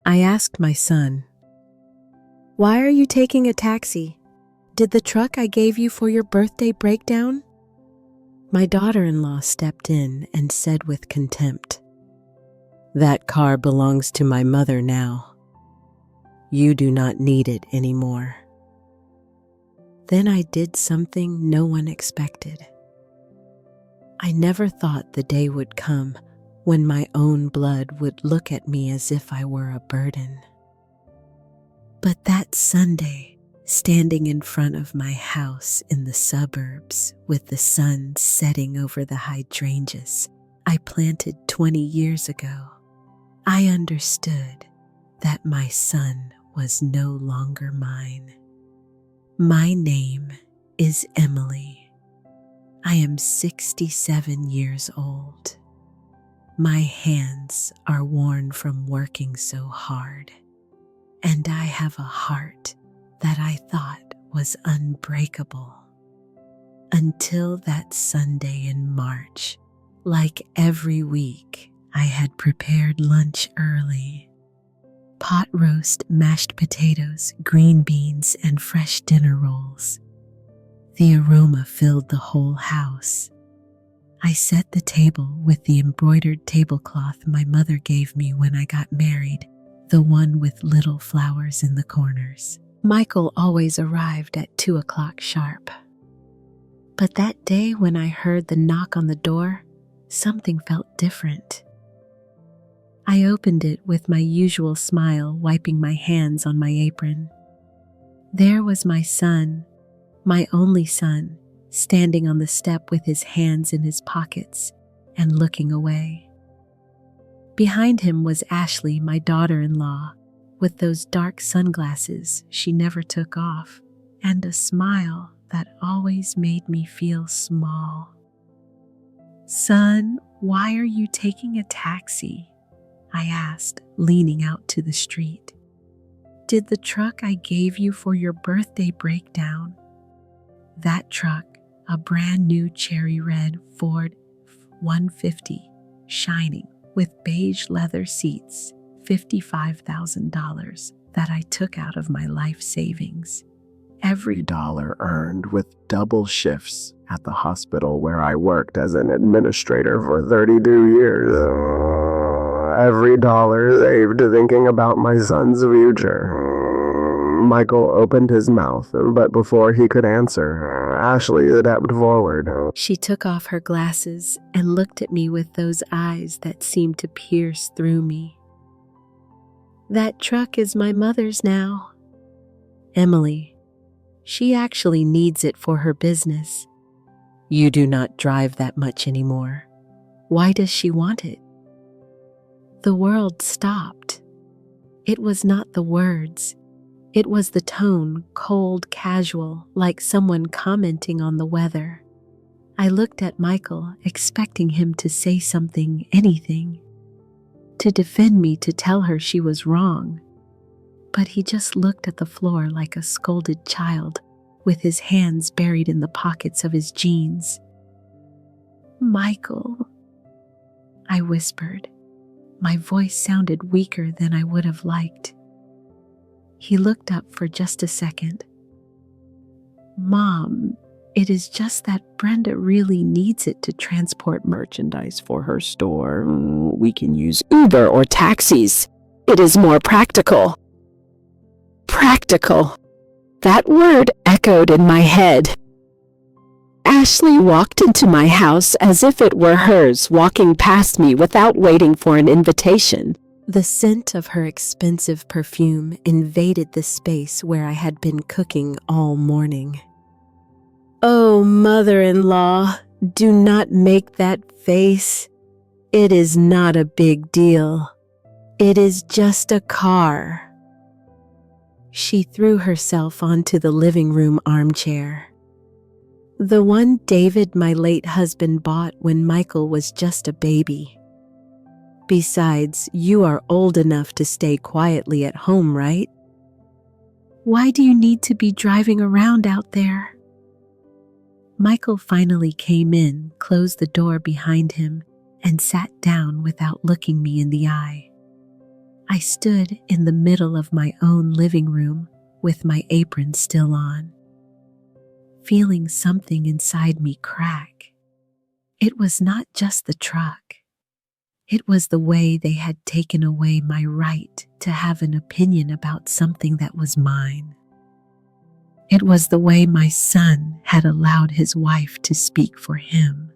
I asked my son, "Why are you taking a taxi? Did the truck I gave you for your birthday break down?" My daughter-in-law stepped in and said with contempt, "That car belongs to my mother now. You do not need it anymore." Then I did something no one expected. I never thought the day would come when my own blood would look at me as if I were a burden. But that Sunday, standing in front of my house in the suburbs with the sun setting over the hydrangeas I planted 20 years ago, I understood that my son was no longer mine. My name is Emily. I am 67 years old. My hands are worn from working so hard, and I have a heart that I thought was unbreakable. Until that Sunday in March, like every week, I had prepared lunch early. Pot roast, mashed potatoes, green beans, and fresh dinner rolls. The aroma filled the whole house. I set the table with the embroidered tablecloth my mother gave me when I got married, the one with little flowers in the corners. Michael always arrived at 2 o'clock sharp. But that day when I heard the knock on the door, something felt different. I opened it with my usual smile, wiping my hands on my apron. There was my son, my only son, standing on the step with his hands in his pockets and looking away. Behind him was Ashley, my daughter-in-law, with those dark sunglasses she never took off, and a smile that always made me feel small. "Son, why are you taking a taxi?" I asked, leaning out to the street. "Did the truck I gave you for your birthday break down?" That truck, a brand new cherry red Ford F-150, shining with beige leather seats, $55,000 that I took out of my life savings. Every dollar earned with double shifts at the hospital where I worked as an administrator for 32 years. Every dollar saved thinking about my son's future. Michael opened his mouth, but before he could answer, Ashley stepped forward. She took off her glasses and looked at me with those eyes that seemed to pierce through me. "That truck is my mother's now. Emily, she actually needs it for her business. You do not drive that much anymore. Why does she want it?" The world stopped. It was not the words. It was the tone, cold, casual, like someone commenting on the weather. I looked at Michael, expecting him to say something, anything, to defend me, to tell her she was wrong. But he just looked at the floor like a scolded child, with his hands buried in the pockets of his jeans. "Michael," I whispered. My voice sounded weaker than I would have liked. He looked up for just a second. "Mom, it is just that Brenda really needs it to transport merchandise for her store. We can use Uber or taxis. It is more practical." Practical. That word echoed in my head. Ashley walked into my house as if it were hers, walking past me without waiting for an invitation. The scent of her expensive perfume invaded the space where I had been cooking all morning. "Oh, mother-in-law, do not make that face. It is not a big deal. It is just a car." She threw herself onto the living room armchair. "The one David, my late husband, bought when Michael was just a baby. Besides, you are old enough to stay quietly at home, right? Why do you need to be driving around out there?" Michael finally came in, closed the door behind him, and sat down without looking me in the eye. I stood in the middle of my own living room with my apron still on, feeling something inside me crack. It was not just the truck. It was the way they had taken away my right to have an opinion about something that was mine. It was the way my son had allowed his wife to speak for him.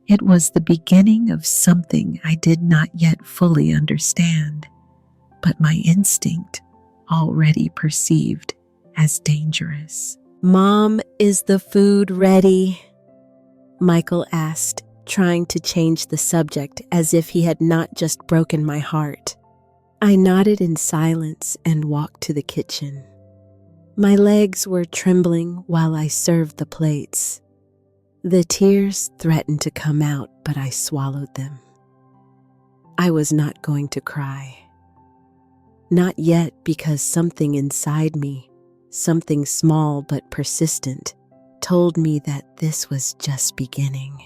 It was the beginning of something I did not yet fully understand, but my instinct already perceived as dangerous. "Mom, is the food ready?" Michael asked, trying to change the subject as if he had not just broken my heart. I nodded in silence and walked to the kitchen. My legs were trembling while I served the plates. The tears threatened to come out, but I swallowed them. I was not going to cry. Not yet, because something inside me, something small but persistent, told me that this was just beginning.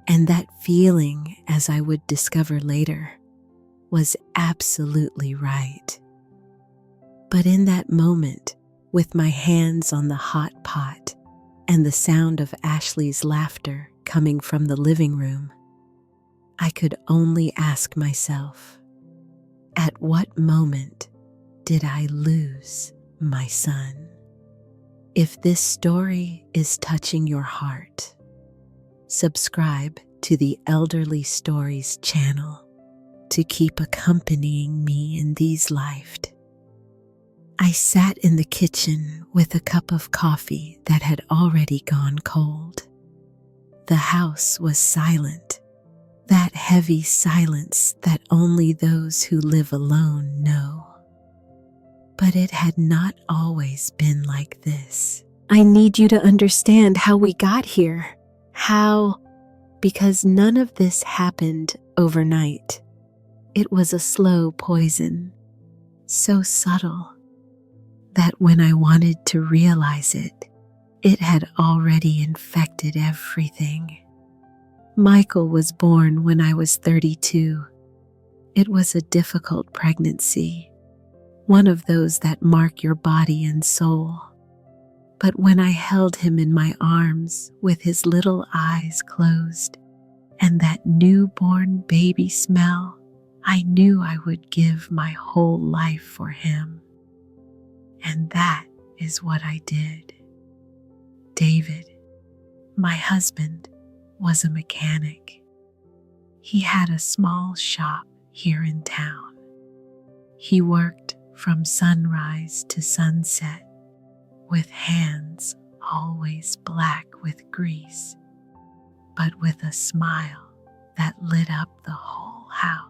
And that feeling, as I would discover later, was absolutely right. But in that moment, with my hands on the hot pot and the sound of Ashley's laughter coming from the living room, I could only ask myself, at what moment did I lose my son? If this story is touching your heart, subscribe to the Elderly Stories channel to keep accompanying me in these lives. I sat in the kitchen with a cup of coffee that had already gone cold. The house was silent, that heavy silence that only those who live alone know. But it had not always been like this. I need you to understand how we got here. How? Because none of this happened overnight. It was a slow poison, so subtle that when I wanted to realize it, it had already infected everything. Michael was born when I was 32. It was a difficult pregnancy, one of those that mark your body and soul. But when I held him in my arms with his little eyes closed and that newborn baby smell, I knew I would give my whole life for him. And that is what I did. David, my husband, was a mechanic. He had a small shop here in town. He worked from sunrise to sunset, with hands always black with grease, but with a smile that lit up the whole house.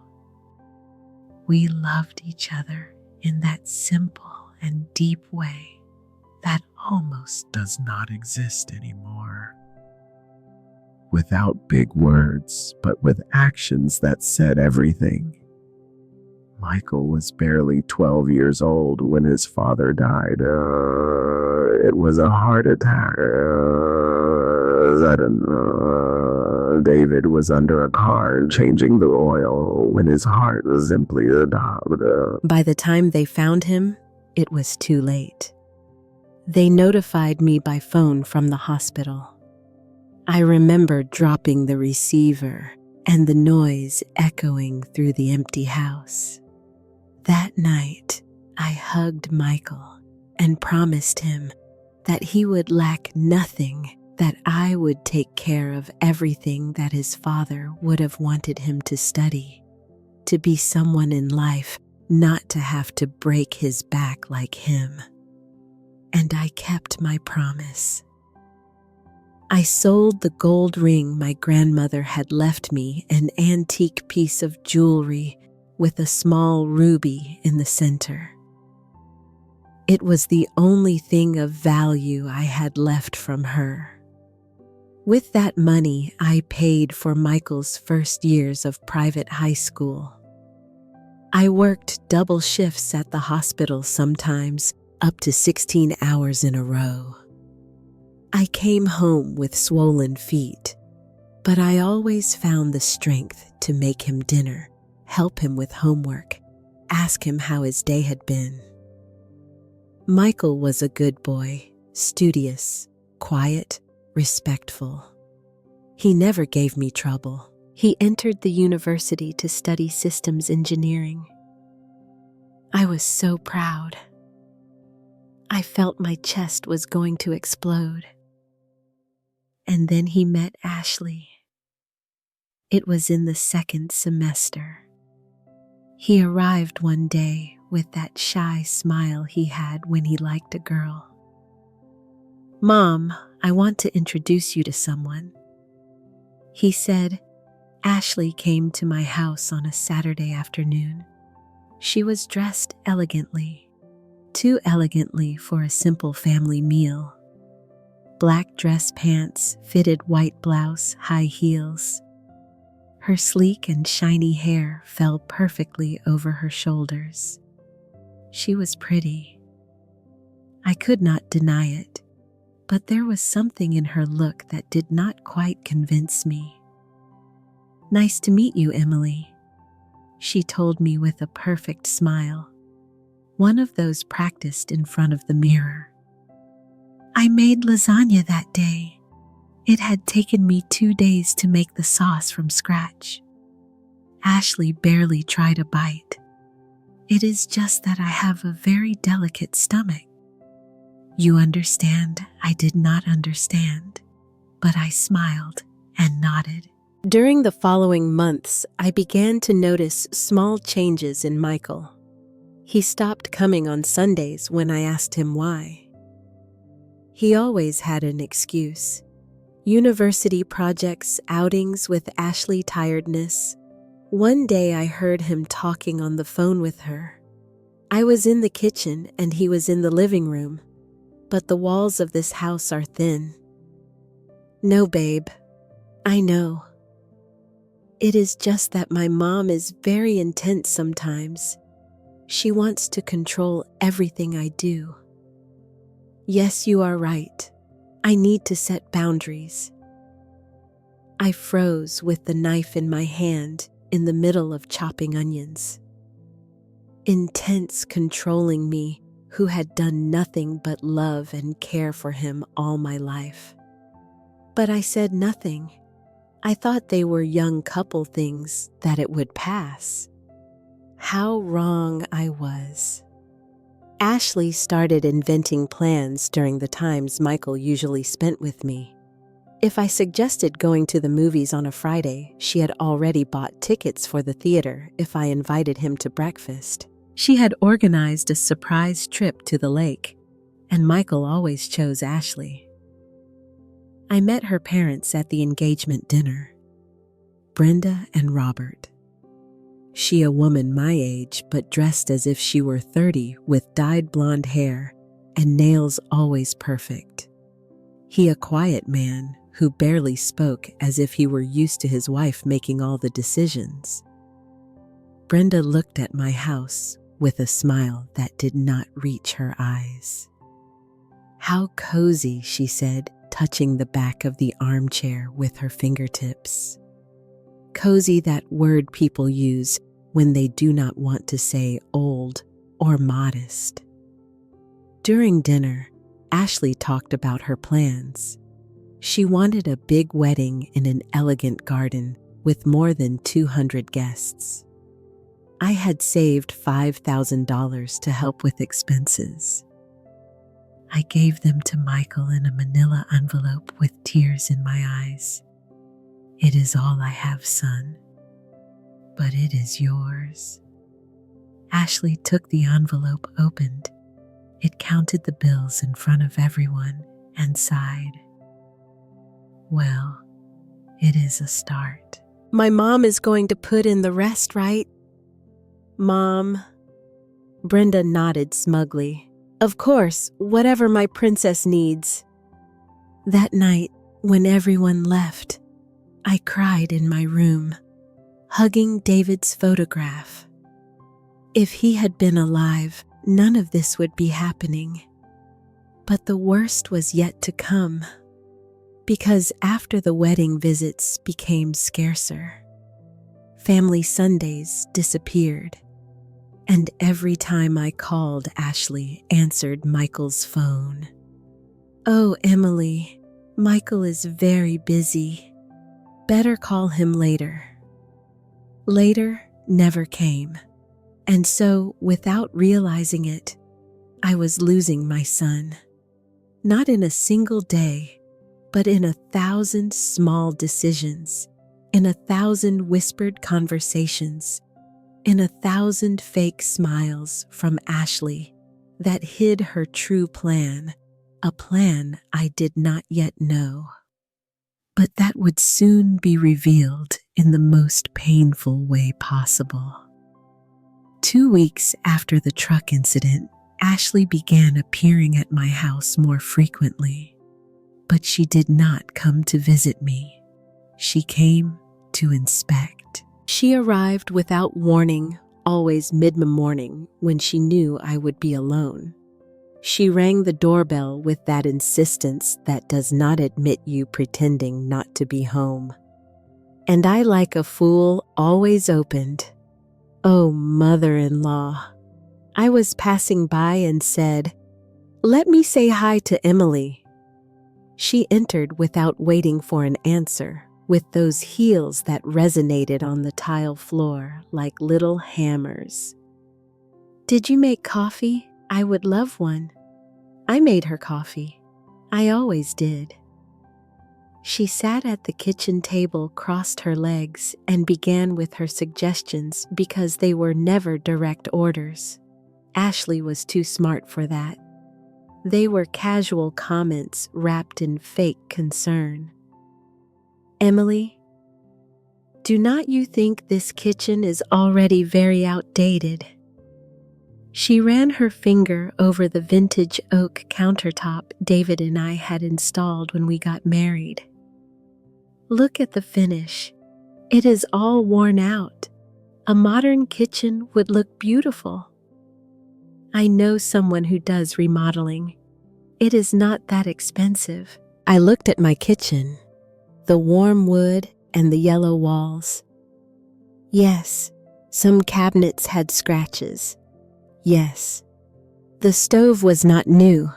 We loved each other in that simple and deep way that almost does not exist anymore. Without big words, but with actions that said everything. Michael was barely 12 years old when his father died. It was a heart attack. David was under a car changing the oil when his heart simply stopped. By the time they found him, it was too late. They notified me by phone from the hospital. I remember dropping the receiver and the noise echoing through the empty house. That night, I hugged Michael and promised him that he would lack nothing, that I would take care of everything that his father would have wanted him to study, to be someone in life, not to have to break his back like him. And I kept my promise. I sold the gold ring my grandmother had left me, an antique piece of jewelry with a small ruby in the center. It was the only thing of value I had left from her. With that money, I paid for Michael's first years of private high school. I worked double shifts at the hospital, sometimes up to 16 hours in a row. I came home with swollen feet, but I always found the strength to make him dinner, help him with homework, ask him how his day had been. Michael was a good boy, studious, quiet, respectful. He never gave me trouble. He entered the university to study systems engineering. I was so proud. I felt my chest was going to explode. And then he met Ashley. It was in the second semester. He arrived one day with that shy smile he had when he liked a girl. "Mom, I want to introduce you to someone," he said. Ashley came to my house on a Saturday afternoon. She was dressed elegantly, too elegantly for a simple family meal. Black dress pants, fitted white blouse, high heels. Her sleek and shiny hair fell perfectly over her shoulders. She was pretty. I could not deny it, but there was something in her look that did not quite convince me. "Nice to meet you, Emily," she told me with a perfect smile, one of those practiced in front of the mirror. "I made lasagna that day. It had taken me 2 days to make the sauce from scratch." Ashley barely tried a bite. "It is just that I have a very delicate stomach." "You understand?" I did not understand, but I smiled and nodded. During the following months, I began to notice small changes in Michael. He stopped coming on Sundays when I asked him why. He always had an excuse. University projects, outings with Ashley, tiredness. One day I heard him talking on the phone with her. I was in the kitchen and he was in the living room, but the walls of this house are thin. "No, babe, I know. It is just that my mom is very intense sometimes. She wants to control everything I do. Yes, you are right. I need to set boundaries." I froze with the knife in my hand in the middle of chopping onions. Intense, controlling me, who had done nothing but love and care for him all my life. But I said nothing. I thought they were young couple things, that it would pass. How wrong I was. Ashley started inventing plans during the times Michael usually spent with me. If I suggested going to the movies on a Friday, she had already bought tickets for the theater if I invited him to breakfast. She had organized a surprise trip to the lake, and Michael always chose Ashley. I met her parents at the engagement dinner, Brenda and Robert. She a woman my age, but dressed as if she were 30 with dyed blonde hair and nails always perfect. He a quiet man who barely spoke, as if he were used to his wife making all the decisions. Brenda looked at my house with a smile that did not reach her eyes. "How cozy," she said, touching the back of the armchair with her fingertips. Cozy, that word people use when they do not want to say old or modest. During dinner, Ashley talked about her plans. She wanted a big wedding in an elegant garden with more than 200 guests. I had saved $5,000 to help with expenses. I gave them to Michael in a manila envelope with tears in my eyes. "It is all I have, son, but it is yours." Ashley took the envelope, opened. It counted the bills in front of everyone and sighed. "Well, it is a start. My mom is going to put in the rest, right?" "Mom?" Brenda nodded smugly. "Of course, whatever my princess needs." That night, when everyone left, I cried in my room, hugging David's photograph. If he had been alive, none of this would be happening. But the worst was yet to come, because after the wedding visits became scarcer. Family Sundays disappeared. And every time I called, Ashley answered Michael's phone. "Oh, Emily, Michael is very busy. Better call him later." Later never came. And so, without realizing it, I was losing my son. Not in a single day, but in 1,000 small decisions, in 1,000 whispered conversations, in 1,000 fake smiles from Ashley that hid her true plan, a plan I did not yet know. But that would soon be revealed in the most painful way possible. 2 weeks after the truck incident, Ashley began appearing at my house more frequently. But she did not come to visit me. She came to inspect. She arrived without warning, always mid-morning when she knew I would be alone. She rang the doorbell with that insistence that does not admit you pretending not to be home. And I, like a fool, always opened. "Oh, mother-in-law." I was passing by and said, "Let me say hi to Emily." She entered without waiting for an answer, with those heels that resonated on the tile floor like little hammers. "Did you make coffee? I would love one." I made her coffee. I always did. She sat at the kitchen table, crossed her legs, and began with her suggestions because they were never direct orders. Ashley was too smart for that. They were casual comments wrapped in fake concern. "Emily, do not you think this kitchen is already very outdated?" She ran her finger over the vintage oak countertop David and I had installed when we got married. "Look at the finish. It is all worn out. A modern kitchen would look beautiful." "I know someone who does remodeling. It is not that expensive." I looked at my kitchen, the warm wood and the yellow walls. Yes, some cabinets had scratches. Yes, the stove was not new,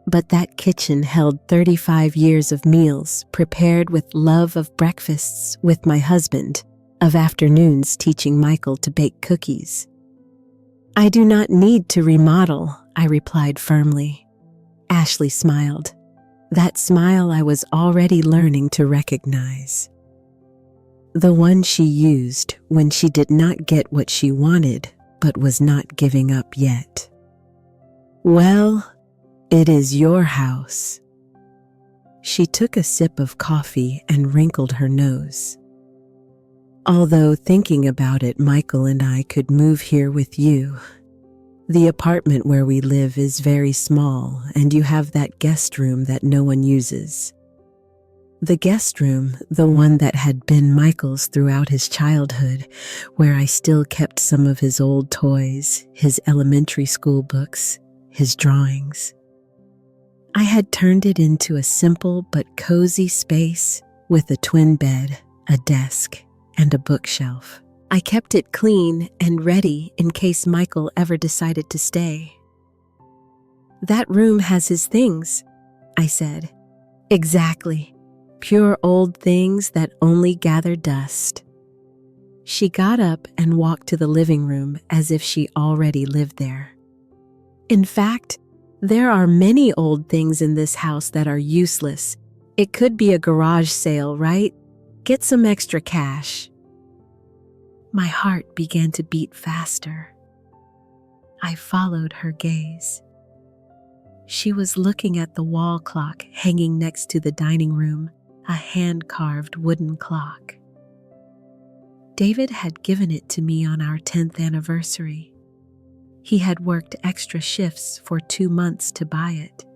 but that kitchen held 35 years of meals prepared with love, of breakfasts with my husband, of afternoons teaching Michael to bake cookies. "I do not need to remodel," I replied firmly. Ashley smiled. That smile I was already learning to recognize. The one she used when she did not get what she wanted, but was not giving up yet. "Well, it is your house." She took a sip of coffee and wrinkled her nose. "Although thinking about it, Michael and I could move here with you. The apartment where we live is very small, and you have that guest room that no one uses." The guest room, the one that had been Michael's throughout his childhood, where I still kept some of his old toys, his elementary school books, his drawings. I had turned it into a simple but cozy space with a twin bed, a desk, and a bookshelf. I kept it clean and ready in case Michael ever decided to stay. "That room has his things," I said. "Exactly. Pure old things that only gather dust." She got up and walked to the living room as if she already lived there. "In fact, there are many old things in this house that are useless. It could be a garage sale, right? Get some extra cash." My heart began to beat faster. I followed her gaze. She was looking at the wall clock hanging next to the dining room, a hand-carved wooden clock. David had given it to me on our 10th anniversary. He had worked extra shifts for 2 months to buy it.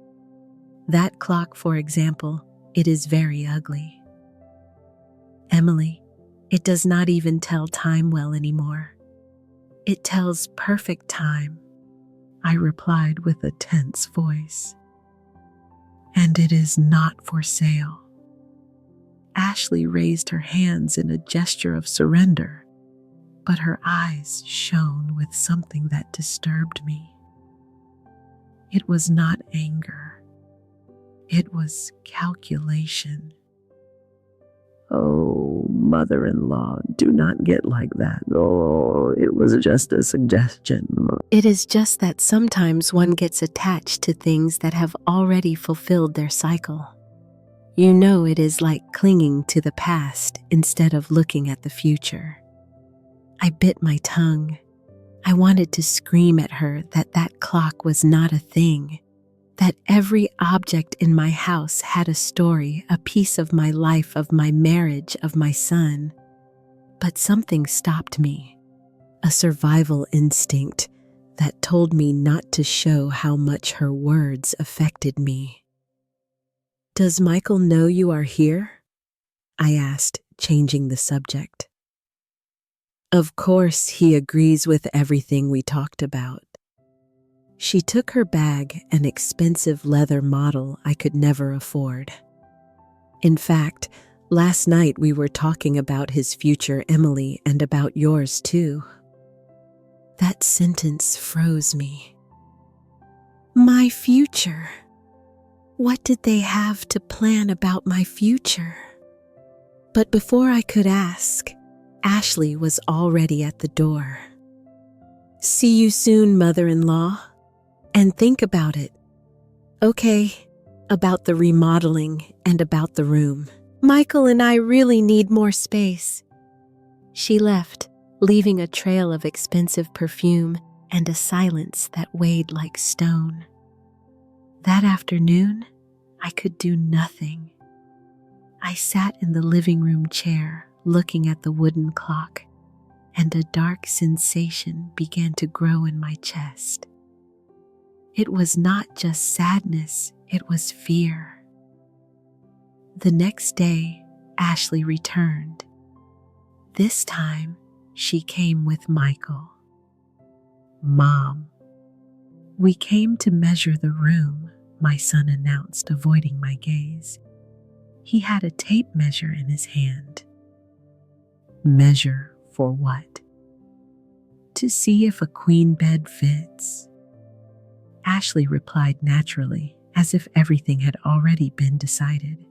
That clock, for example, it is very ugly. "Emily, it does not even tell time well anymore. It tells perfect time," I replied with a tense voice. "And it is not for sale." Ashley raised her hands in a gesture of surrender. but her eyes shone with something that disturbed me. It was not anger. It was calculation. Oh, mother-in-law, do not get like that. Oh, it was just a suggestion. It is just that sometimes one gets attached to things that have already fulfilled their cycle. You know, it is like clinging to the past instead of looking at the future. I bit my tongue. I wanted to scream at her that that clock was not a thing, that every object in my house had a story, a piece of my life, of my marriage, of my son. But something stopped me, a survival instinct that told me not to show how much her words affected me. "Does Michael know you are here?" I asked, changing the subject. "Of course, he agrees with everything we talked about." She took her bag, an expensive leather model I could never afford. "In fact, last night we were talking about his future, Emily, and about yours too." That sentence froze me. My future? What did they have to plan about my future? But before I could ask, Ashley was already at the door. "See you soon, mother-in-law. And think about it. Okay, about the remodeling and about the room. Michael and I really need more space." She left, leaving a trail of expensive perfume and a silence that weighed like stone. That afternoon, I could do nothing. I sat in the living room chair, looking at the wooden clock, and a dark sensation began to grow in my chest. It was not just sadness, it was fear. The next day, Ashley returned. This time, she came with Michael. "Mom, we came to measure the room," my son announced, avoiding my gaze. He had a tape measure in his hand. "Measure for what?" "To see if a queen bed fits." Ashley replied naturally, as if everything had already been decided.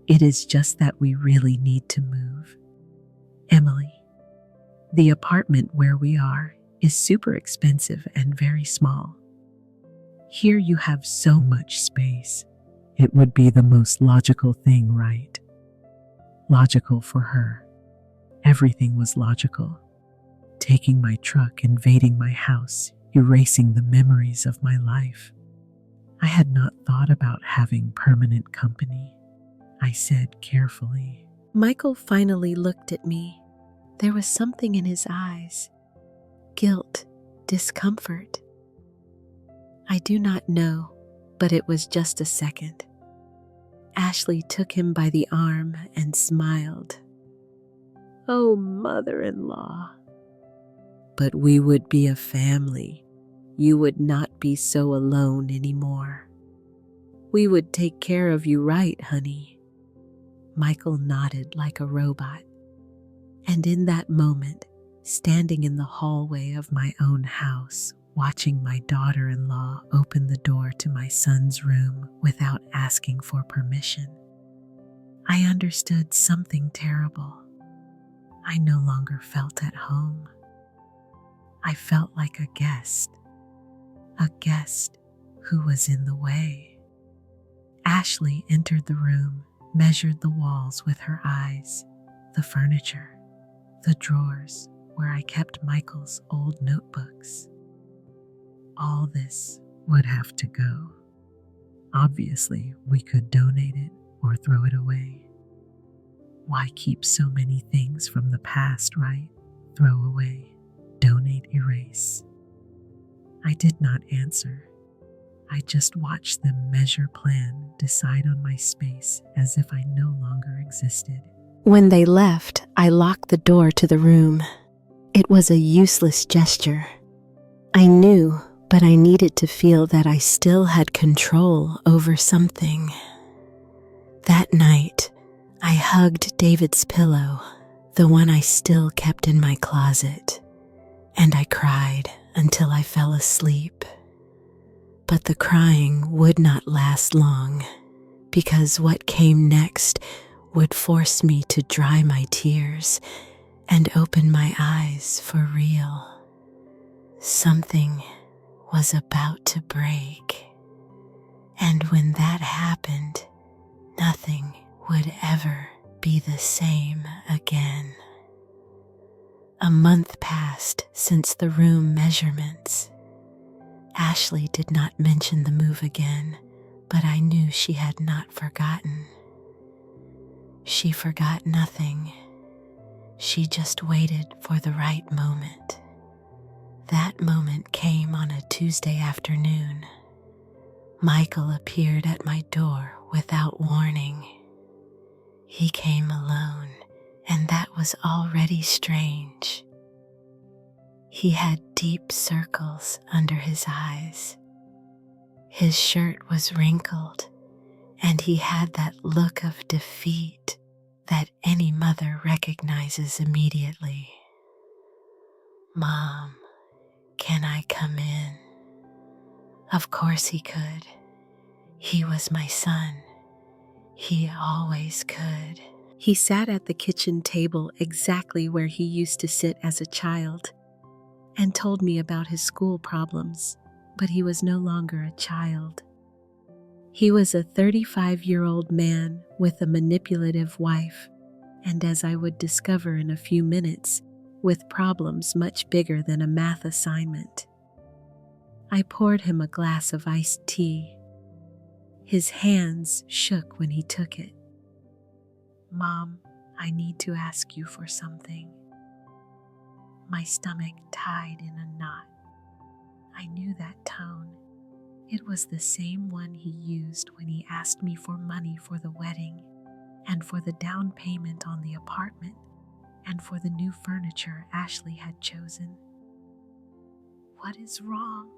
"It is just that we really need to move. Emily, the apartment where we are is super expensive and very small. Here you have so much space. It would be the most logical thing, right?" Logical for her. Everything was logical. Taking my truck, invading my house, erasing the memories of my life. I had not thought about having permanent company. I said carefully. Michael finally looked at me. There was something in his eyes. Guilt, discomfort. I do not know, but it was just a second. Ashley took him by the arm and smiled. "Oh, mother-in-law. But we would be a family. You would not be so alone anymore. We would take care of you, right, honey?" Michael nodded like a robot. And in that moment, standing in the hallway of my own house, watching my daughter-in-law open the door to my son's room without asking for permission, I understood something terrible. I no longer felt at home. I felt like a guest who was in the way. Ashley entered the room, measured the walls with her eyes, the furniture, the drawers where I kept Michael's old notebooks. All this would have to go. Obviously, we could donate it or throw it away. Why keep so many things from the past, right? Throw away, donate, erase. I did not answer. I just watched them measure, plan, decide on my space as if I no longer existed. When they left, I locked the door to the room. It was a useless gesture. I knew, but I needed to feel that I still had control over something. That night, I hugged David's pillow, the one I still kept in my closet, and I cried until I fell asleep. But the crying would not last long, because what came next would force me to dry my tears and open my eyes for real. Something was about to break, and when that happened, nothing would ever be the same again. A month passed since the room measurements. Ashley did not mention the move again, but I knew she had not forgotten. She forgot nothing. She just waited for the right moment. That moment came on a Tuesday afternoon. Michael appeared at my door without warning. He came alone, and that was already strange. He had deep circles under his eyes. His shirt was wrinkled, and he had that look of defeat that any mother recognizes immediately. "Mom, can I come in?" Of course he could. He was my son. He always could. He sat at the kitchen table exactly where he used to sit as a child and told me about his school problems, but he was no longer a child. He was a 35-year-old man with a manipulative wife, and as I would discover in a few minutes, with problems much bigger than a math assignment. I poured him a glass of iced tea. His hands shook when he took it. "Mom, I need to ask you for something." My stomach tied in a knot. I knew that tone. It was the same one he used when he asked me for money for the wedding, and for the down payment on the apartment, and for the new furniture Ashley had chosen. "What is wrong?"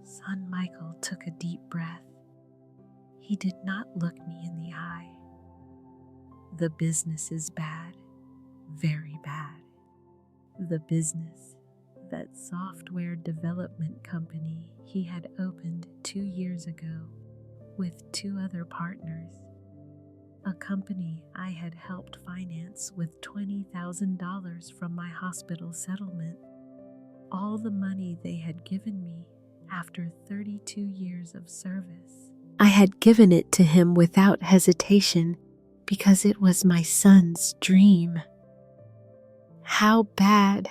Son Michael took a deep breath. He did not look me in the eye. "The business is bad, very bad. The business, that software development company he had opened 2 years ago with 2 other partners. A company I had helped finance with $20,000 from my hospital settlement. All the money they had given me after 32 years of service. I had given it to him without hesitation because it was my son's dream. "How bad?"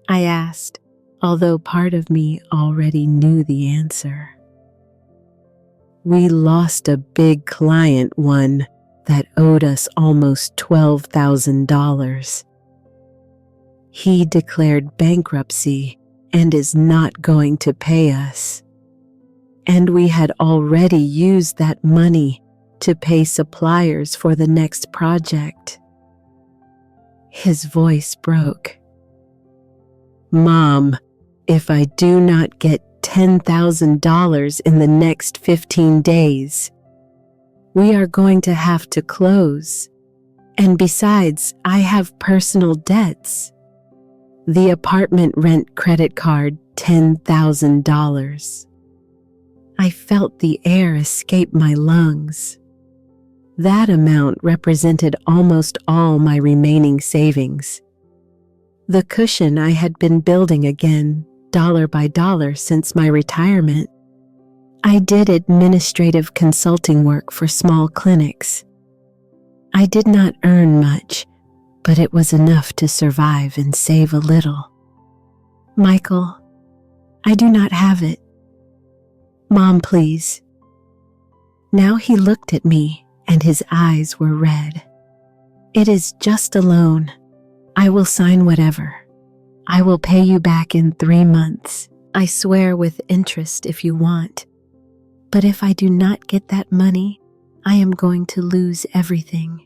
I asked, although part of me already knew the answer. "We lost a big client one that owed us almost $12,000. He declared bankruptcy and is not going to pay us. And we had already used that money to pay suppliers for the next project." His voice broke. "Mom, if I do not get $10,000 in the next 15 days, we are going to have to close. And besides, I have personal debts. The apartment rent credit card, $10,000. I felt the air escape my lungs. That amount represented almost all my remaining savings. The cushion I had been building again, dollar by dollar, since my retirement. I did administrative consulting work for small clinics. I did not earn much, but it was enough to survive and save a little. Michael, I do not have it. Mom, please." Now he looked at me, and his eyes were red. "It is just a loan. I will sign whatever. I will pay you back in 3 months. I swear with interest if you want. But if I do not get that money, I am going to lose everything.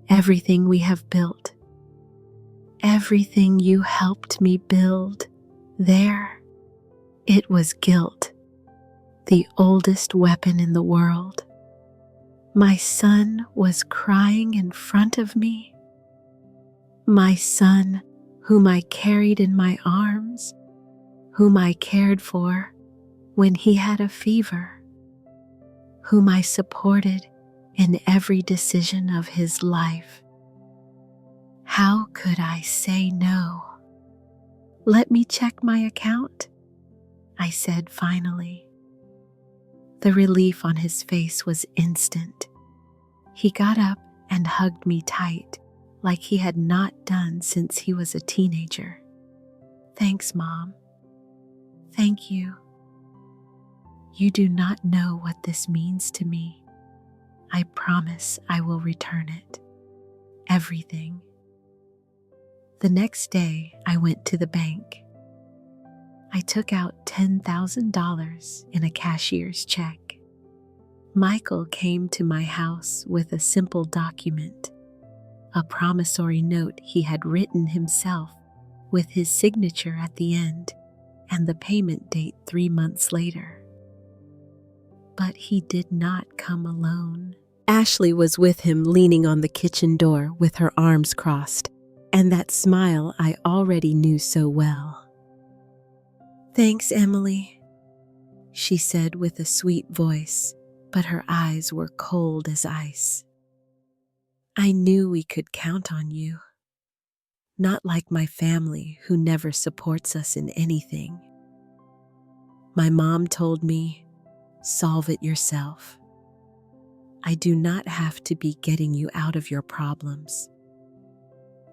Everything we have built. Everything you helped me build. There." It was guilt. The oldest weapon in the world. My son was crying in front of me. My son, whom I carried in my arms, whom I cared for when he had a fever, whom I supported in every decision of his life. How could I say no? Let me check my account, I said finally. The relief on his face was instant. He got up and hugged me tight, like he had not done since he was a teenager. Thanks, Mom. Thank you. You do not know what this means to me. I promise I will return it. Everything. The next day, I went to the bank. I took out $10,000 in a cashier's check. Michael came to my house with a simple document, a promissory note he had written himself with his signature at the end and the payment date 3 months later. But he did not come alone. Ashley was with him, leaning on the kitchen door with her arms crossed, and that smile I already knew so well. "Thanks, Emily," she said with a sweet voice, but her eyes were cold as ice. "I knew we could count on you. Not like my family, who never supports us in anything. My mom told me, solve it yourself. I do not have to be getting you out of your problems.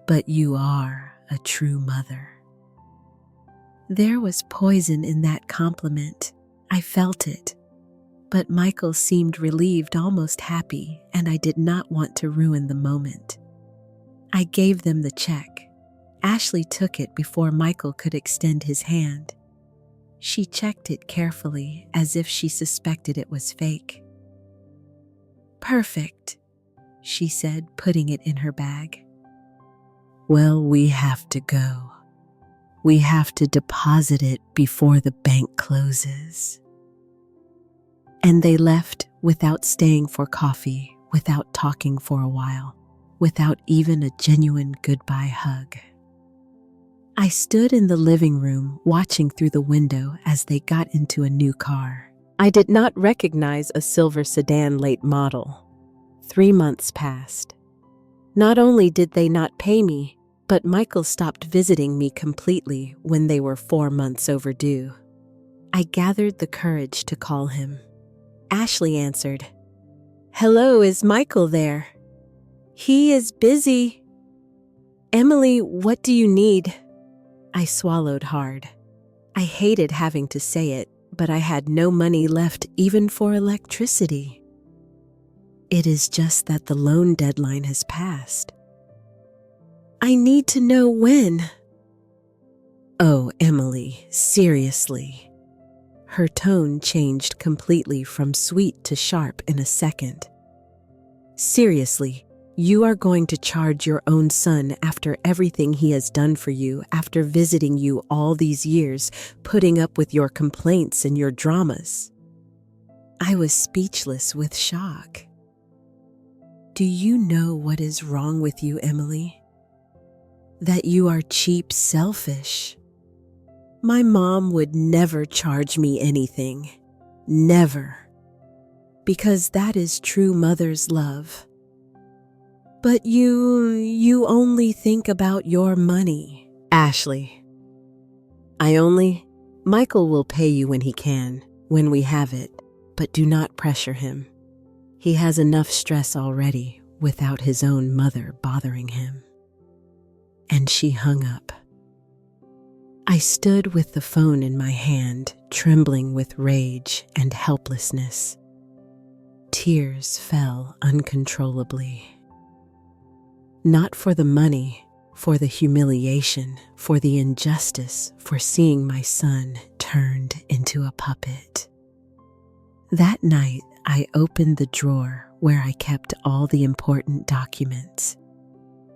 But you are a true mother." There was poison in that compliment. I felt it. But Michael seemed relieved, almost happy, and I did not want to ruin the moment. I gave them the check. Ashley took it before Michael could extend his hand. She checked it carefully, as if she suspected it was fake. "Perfect," she said, putting it in her bag. "Well, we have to go. We have to deposit it before the bank closes." And they left without staying for coffee, without talking for a while, without even a genuine goodbye hug. I stood in the living room watching through the window as they got into a new car. I did not recognize a silver sedan late model. 3 months passed. Not only did they not pay me, but Michael stopped visiting me completely when they were 4 months overdue. I gathered the courage to call him. Ashley answered. "Hello, is Michael there?" "He is busy." "Emily, what do you need?" I swallowed hard. I hated having to say it, but I had no money left even for electricity. "It is just that the loan deadline has passed." "I need to know when." "Oh, Emily, seriously." Her tone changed completely from sweet to sharp in a second. "Seriously, you are going to charge your own son after everything he has done for you, after visiting you all these years, putting up with your complaints and your dramas?" I was speechless with shock. "Do you know what is wrong with you, Emily? That you are cheap, selfish. My mom would never charge me anything. Never. Because that is true mother's love. But you only think about your money." "Ashley, Michael will pay you when he can, when we have it, but do not pressure him. He has enough stress already without his own mother bothering him." And she hung up. I stood with the phone in my hand, trembling with rage and helplessness. Tears fell uncontrollably. Not for the money, for the humiliation, for the injustice, for seeing my son turned into a puppet. That night, I opened the drawer where I kept all the important documents.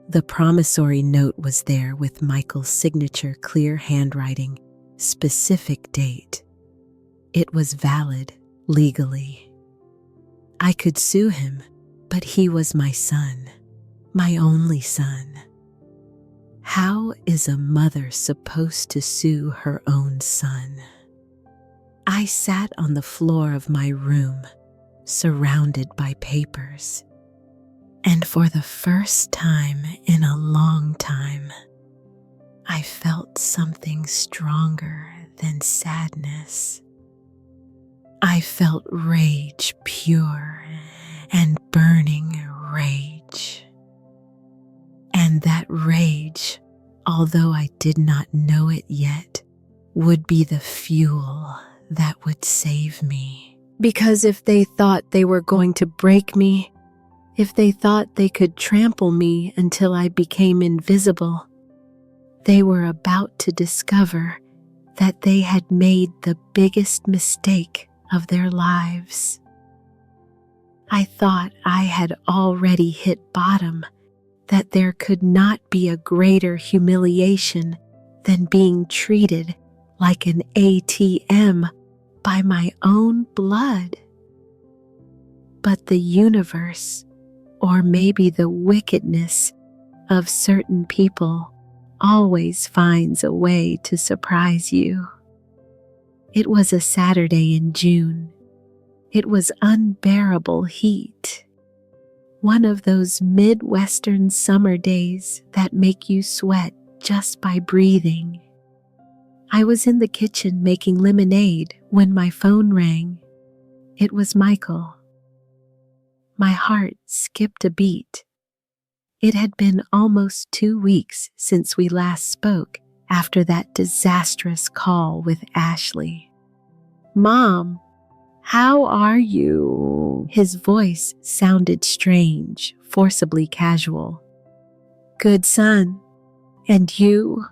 The promissory note was there with Michael's signature, clear handwriting, specific date. It was valid legally. I could sue him, but he was my son, my only son. How is a mother supposed to sue her own son? I sat on the floor of my room, surrounded by papers, and for the first time in a long time, I felt something stronger than sadness. I felt rage, pure and burning rage. And that rage, although I did not know it yet, would be the fuel that would save me. Because if they thought they were going to break me, if they thought they could trample me until I became invisible, they were about to discover that they had made the biggest mistake of their lives. I thought I had already hit bottom, that there could not be a greater humiliation than being treated like an ATM by my own blood. But the universe, or maybe the wickedness of certain people, always finds a way to surprise you. It was a Saturday in June. It was unbearable heat. One of those Midwestern summer days that make you sweat just by breathing. I was in the kitchen making lemonade when my phone rang. It was Michael. My heart skipped a beat. It had been almost 2 weeks since we last spoke after that disastrous call with Ashley. "Mom, how are you?" His voice sounded strange, forcibly casual. "Good, son. And you?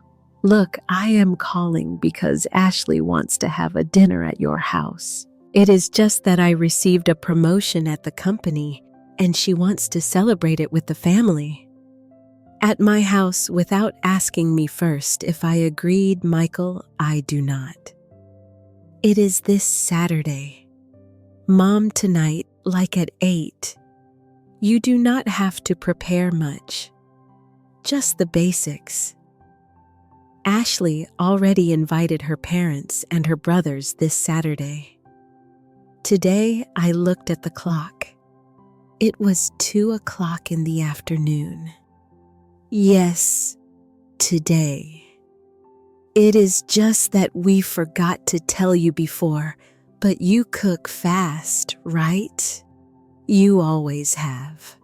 Look, I am calling because Ashley wants to have a dinner at your house. It is just that I received a promotion at the company, and she wants to celebrate it with the family. At my house without asking me first if I agreed, Michael, I do not. It is this Saturday. Mom, tonight, like at 8. You do not have to prepare much. Just the basics." Ashley already invited her parents and her brothers this Saturday. Today, I looked at the clock. It was 2:00 in the afternoon. Yes, today. It is just that we forgot to tell you before, but you cook fast, right? You always have.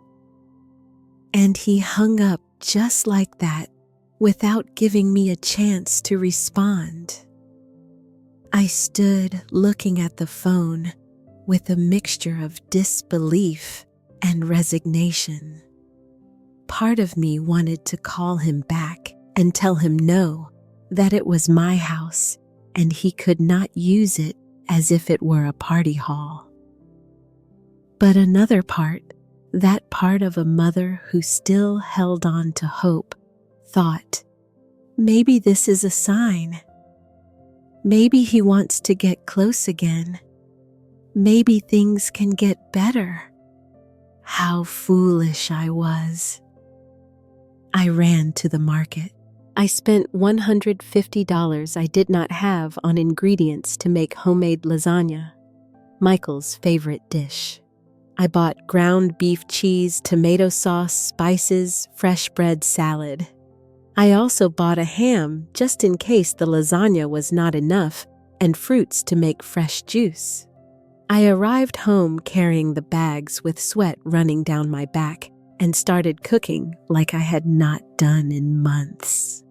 And he hung up just like that, without giving me a chance to respond. I stood looking at the phone with a mixture of disbelief and resignation. Part of me wanted to call him back and tell him no, that it was my house and he could not use it as if it were a party hall. But another part, that part of a mother who still held on to hope, thought, maybe this is a sign. Maybe he wants to get close again. Maybe things can get better. How foolish I was. I ran to the market. I spent $150 I did not have on ingredients to make homemade lasagna, Michael's favorite dish. I bought ground beef cheese, tomato sauce, spices, fresh bread salad. I also bought a ham just in case the lasagna was not enough, and fruits to make fresh juice. I arrived home carrying the bags with sweat running down my back and started cooking like I had not done in months.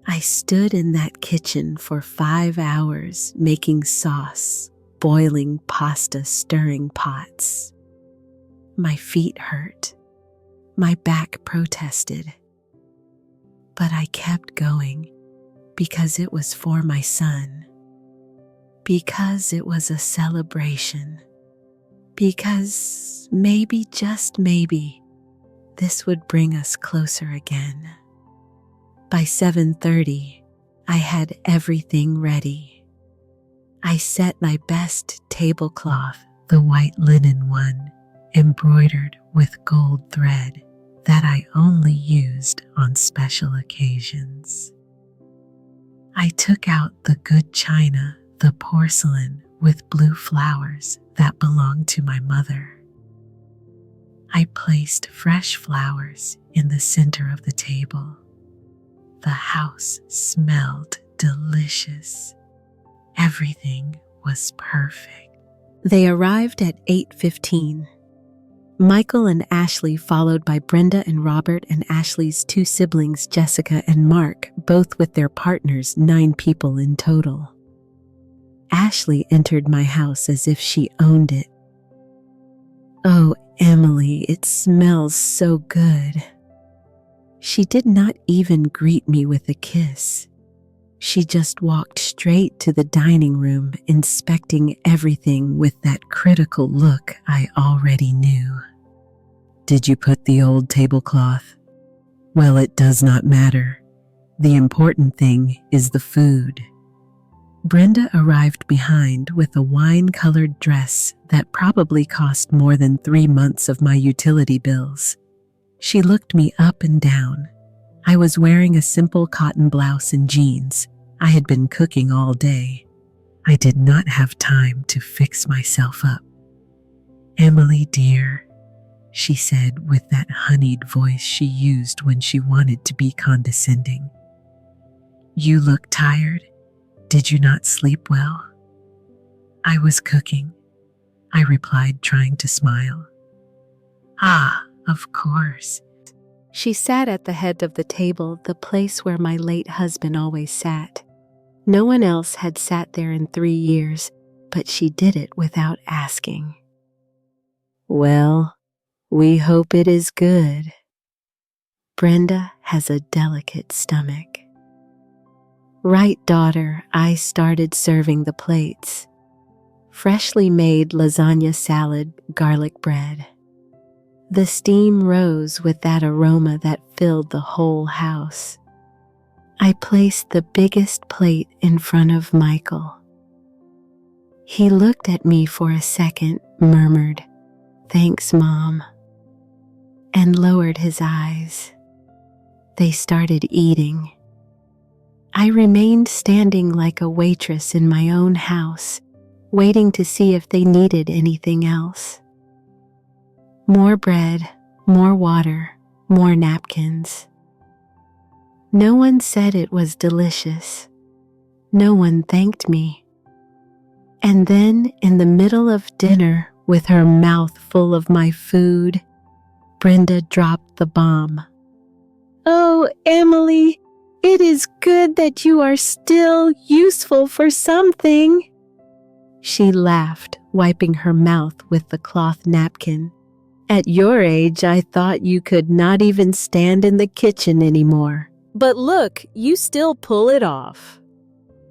I stood in that kitchen for 5 hours making sauce, boiling pasta, stirring pots. My feet hurt. My back protested. But I kept going because it was for my son. Because it was a celebration. Because maybe, just maybe, this would bring us closer again. By 7:30, I had everything ready. I set my best tablecloth, the white linen one, embroidered with gold thread, that I only used on special occasions. I took out the good china, the porcelain with blue flowers that belonged to my mother. I placed fresh flowers in the center of the table. The house smelled delicious. Everything was perfect. They arrived at 8:15. Michael and Ashley, followed by Brenda and Robert and Ashley's two siblings, Jessica and Mark, both with their partners, 9 people in total. Ashley entered my house as if she owned it. "Oh, Emily, it smells so good." She did not even greet me with a kiss. She just walked straight to the dining room, inspecting everything with that critical look I already knew. "Did you put the old tablecloth?" "Well, it does not matter. The important thing is the food." Brenda arrived behind with a wine-colored dress that probably cost more than 3 months of my utility bills. She looked me up and down. I was wearing a simple cotton blouse and jeans. I had been cooking all day. I did not have time to fix myself up. "Emily, dear," she said with that honeyed voice she used when she wanted to be condescending. "You look tired. Did you not sleep well?" "I was cooking," I replied, trying to smile. "Ah, of course." She sat at the head of the table, the place where my late husband always sat. No one else had sat there in 3 years, but she did it without asking. "Well, we hope it is good." Brenda has a delicate stomach. "Right, daughter," I started serving the plates. Freshly made lasagna salad, garlic bread. The steam rose with that aroma that filled the whole house. I placed the biggest plate in front of Michael. He looked at me for a second, murmured, "Thanks, Mom," and lowered his eyes. They started eating. I remained standing like a waitress in my own house, waiting to see if they needed anything else. More bread, more water, more napkins. No one said it was delicious. No one thanked me. And then, in the middle of dinner, with her mouth full of my food, Brenda dropped the bomb. "Oh, Emily, it is good that you are still useful for something." She laughed, wiping her mouth with the cloth napkin. "At your age, I thought you could not even stand in the kitchen anymore. But look, you still pull it off."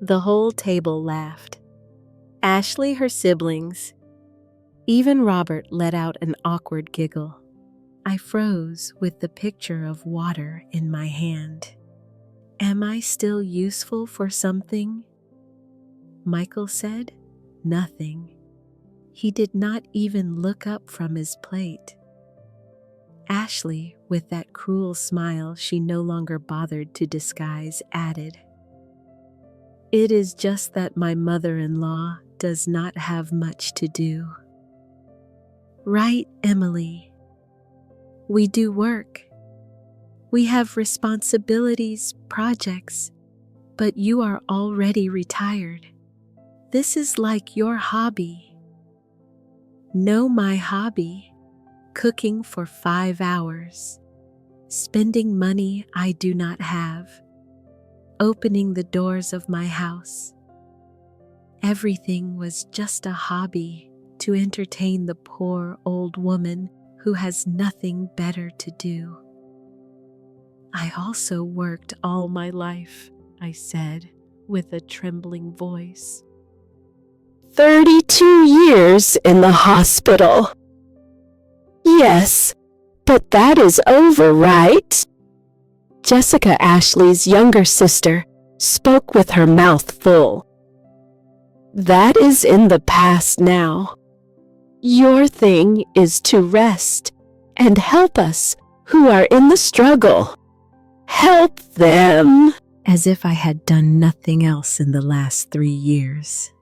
The whole table laughed. Ashley, her siblings. Even Robert let out an awkward giggle. I froze with the picture of water in my hand. Am I still useful for something? Michael said, "Nothing." He did not even look up from his plate. Ashley, with that cruel smile she no longer bothered to disguise, added, "It is just that my mother-in-law does not have much to do." Right, Emily. We do work. We have responsibilities, projects, but you are already retired. This is like your hobby. Know my hobby, cooking for 5 hours, spending money I do not have, opening the doors of my house. Everything was just a hobby to entertain the poor old woman who has nothing better to do. I also worked all my life, I said with a trembling voice. 32 years in the hospital. Yes, but that is over, right? Jessica, Ashley's younger sister, spoke with her mouth full. That is in the past now. Your thing is to rest and help us who are in the struggle. Help them! As if I had done nothing else in the last 3 years.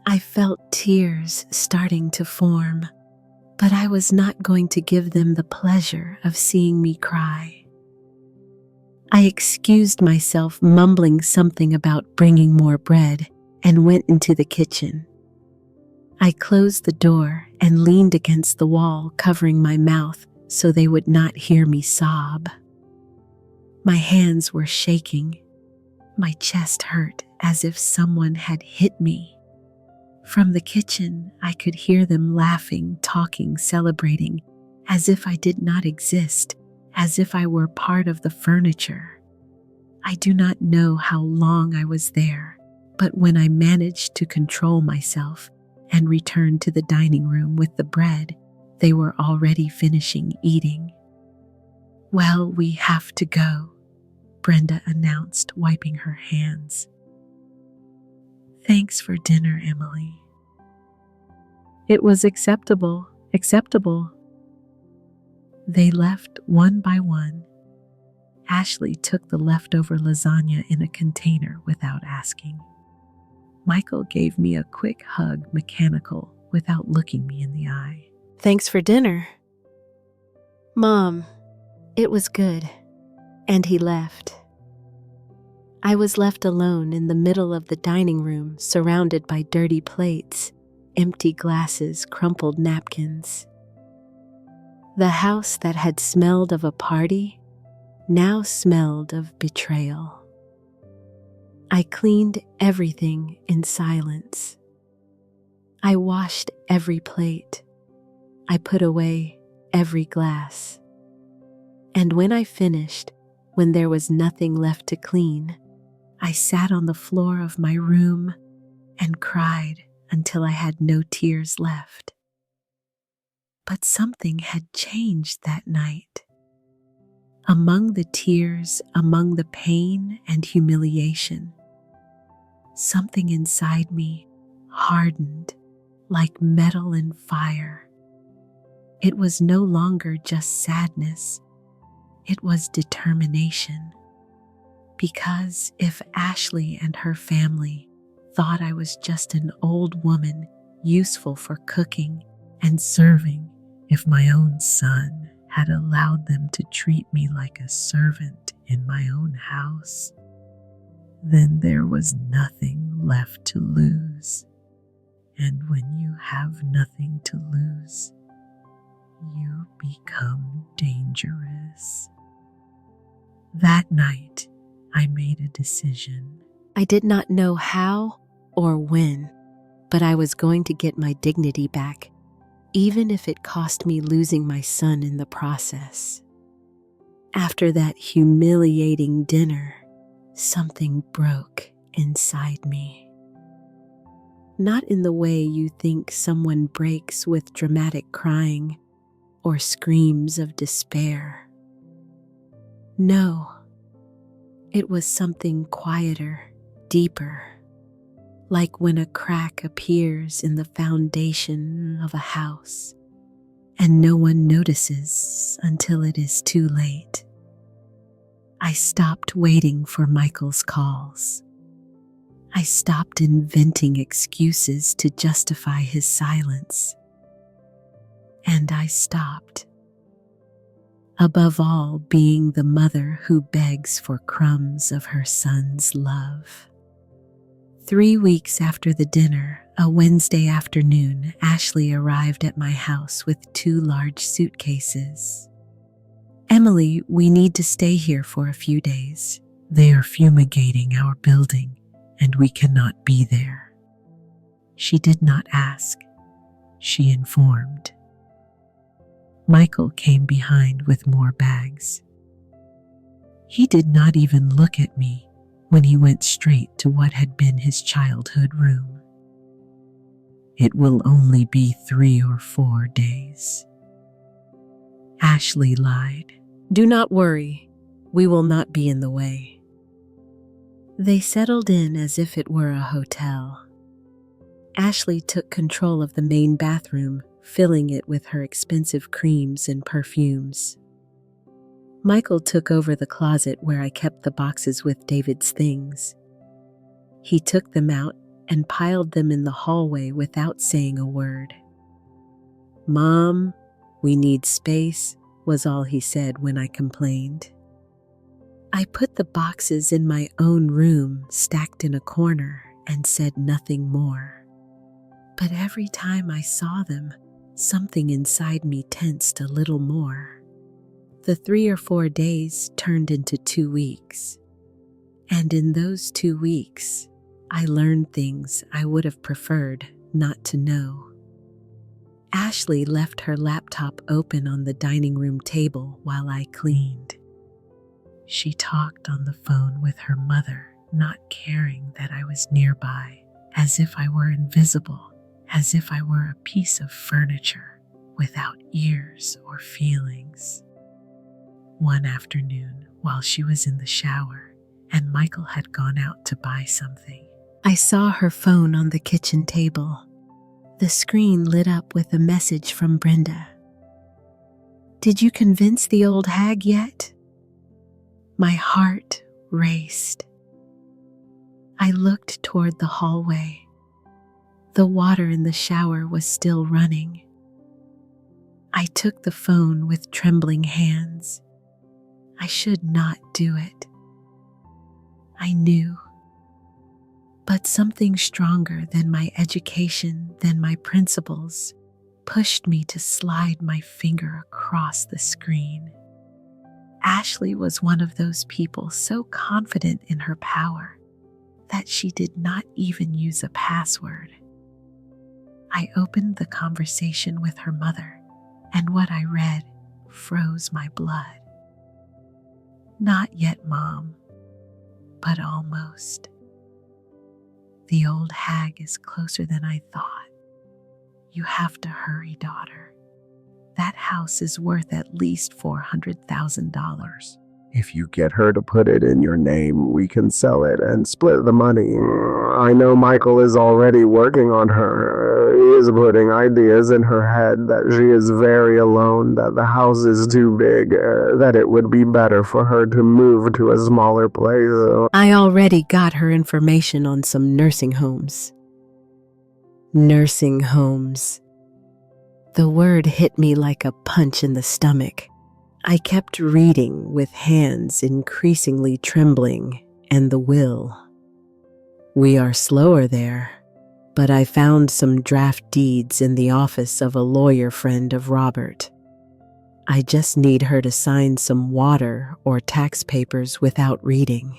I felt tears starting to form, but I was not going to give them the pleasure of seeing me cry. I excused myself, mumbling something about bringing more bread, and went into the kitchen. I closed the door and leaned against the wall, covering my mouth so they would not hear me sob. My hands were shaking. My chest hurt as if someone had hit me. From the kitchen, I could hear them laughing, talking, celebrating, as if I did not exist, as if I were part of the furniture. I do not know how long I was there, but when I managed to control myself and returned to the dining room with the bread, they were already finishing eating. "Well, we have to go," Brenda announced, wiping her hands. "Thanks for dinner, Emily." "It was acceptable. They left one by one. Ashley took the leftover lasagna in a container without asking. Michael gave me a quick hug, mechanical, without looking me in the eye. "Thanks for dinner." "Mom, it was good." And he left. I was left alone in the middle of the dining room, surrounded by dirty plates, empty glasses, crumpled napkins. The house that had smelled of a party now smelled of betrayal. I cleaned everything in silence. I washed every plate. I put away every glass. And when I finished, when there was nothing left to clean, I sat on the floor of my room and cried until I had no tears left. But something had changed that night. Among the tears, among the pain and humiliation, something inside me hardened like metal and fire. It was no longer just sadness. It was determination. Because if Ashley and her family thought I was just an old woman useful for cooking and serving, if my own son had allowed them to treat me like a servant in my own house, then there was nothing left to lose. And when you have nothing to lose, you become dangerous. That night, I made a decision. I did not know how or when, but I was going to get my dignity back, even if it cost me losing my son in the process. After that humiliating dinner, something broke inside me. Not in the way you think someone breaks with dramatic crying or screams of despair. No, it was something quieter, deeper, like when a crack appears in the foundation of a house and no one notices until it is too late. I stopped waiting for Michael's calls. I stopped inventing excuses to justify his silence. And I stopped, above all, being the mother who begs for crumbs of her son's love. 3 weeks after the dinner, a Wednesday afternoon, Ashley arrived at my house with 2 large suitcases. "Emily, we need to stay here for a few days. They are fumigating our building, and we cannot be there." She did not ask. She informed. Michael came behind with more bags. He did not even look at me when he went straight to what had been his childhood room. "It will only be 3 or 4 days. Ashley lied. "Do not worry, we will not be in the way." They settled in as if it were a hotel. Ashley took control of the main bathroom, filling it with her expensive creams and perfumes. Michael took over the closet where I kept the boxes with David's things. He took them out and piled them in the hallway without saying a word. "Mom, we need space," was all he said when I complained. I put the boxes in my own room, stacked in a corner, and said nothing more. But every time I saw them, something inside me tensed a little more. The 3 or 4 days turned into 2 weeks. And in those 2 weeks, I learned things I would have preferred not to know. Ashley left her laptop open on the dining room table while I cleaned. She talked on the phone with her mother, not caring that I was nearby, as if I were invisible, as if I were a piece of furniture without ears or feelings. One afternoon, while she was in the shower and Michael had gone out to buy something, I saw her phone on the kitchen table. The screen lit up with a message from Brenda. "Did you convince the old hag yet?" My heart raced. I looked toward the hallway. The water in the shower was still running. I took the phone with trembling hands. I should not do it. I knew. But something stronger than my education, than my principles, pushed me to slide my finger across the screen. Ashley was one of those people so confident in her power that she did not even use a password. I opened the conversation with her mother, and what I read froze my blood. "Not yet, Mom, but almost. The old hag is closer than I thought. You have to hurry, daughter. That house is worth at least $400,000. If you get her to put it in your name, we can sell it and split the money. I know Michael is already working on her. He is putting ideas in her head that she is very alone, that the house is too big, that it would be better for her to move to a smaller place." I already got her information on some nursing homes. Nursing homes. The word hit me like a punch in the stomach. I kept reading with hands increasingly trembling and the will. "We are slower there, but I found some draft deeds in the office of a lawyer friend of Robert. I just need her to sign some water or tax papers without reading."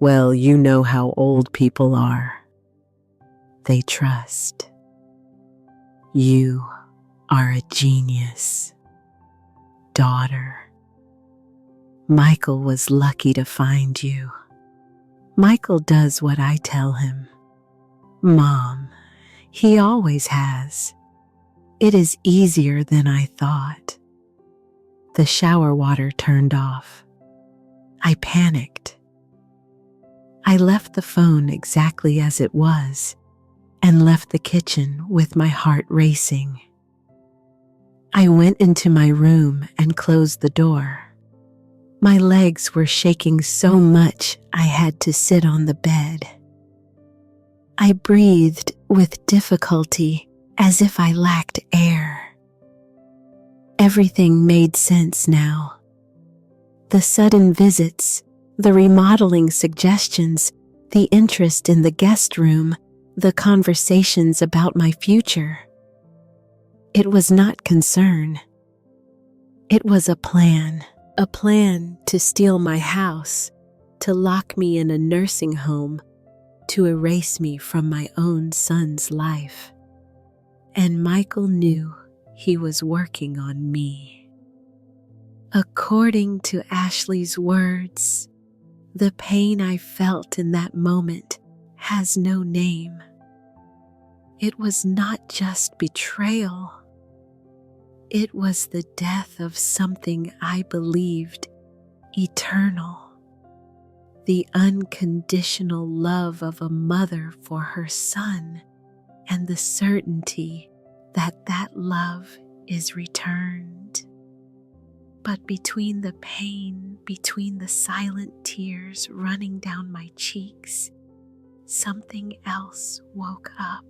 Well, you know how old people are. They trust. You are a genius, daughter. Michael was lucky to find you. Michael does what I tell him. Mom, he always has. It is easier than I thought. The shower water turned off. I panicked. I left the phone exactly as it was and left the kitchen with my heart racing. I went into my room and closed the door. My legs were shaking so much I had to sit on the bed. I breathed with difficulty as if I lacked air. Everything made sense now. The sudden visits, the remodeling suggestions, the interest in the guest room, the conversations about my future. It was not concern. It was a plan to steal my house, to lock me in a nursing home, to erase me from my own son's life. And Michael knew he was working on me. According to Ashley's words, the pain I felt in that moment has no name. It was not just betrayal. It was the death of something I believed eternal. The unconditional love of a mother for her son, and the certainty that that love is returned. But between the pain, between the silent tears running down my cheeks, something else woke up.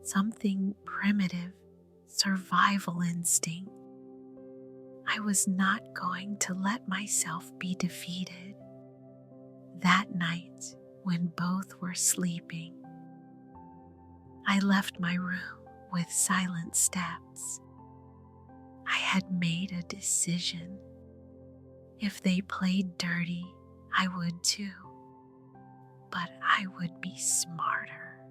Something primitive, survival instinct. I was not going to let myself be defeated. That night, when both were sleeping, I left my room with silent steps. I had made a decision. If they played dirty, I would too. But I would be smarter.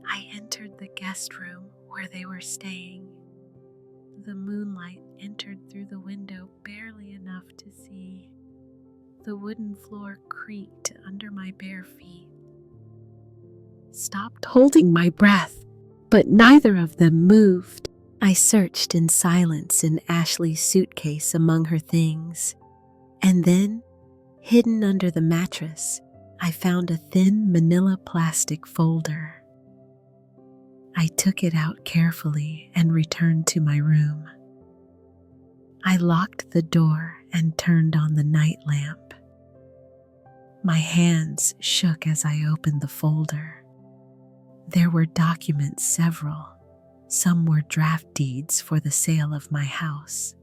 I entered the guest room where they were staying. The moonlight entered through the window barely enough to see. The wooden floor creaked under my bare feet. Stopped holding my breath, but neither of them moved. I searched in silence in Ashley's suitcase among her things, and then, hidden under the mattress, I found a thin manila plastic folder. I took it out carefully and returned to my room. I locked the door and turned on the night lamp. My hands shook as I opened the folder. There were documents, several. Some were draft deeds for the sale of my house.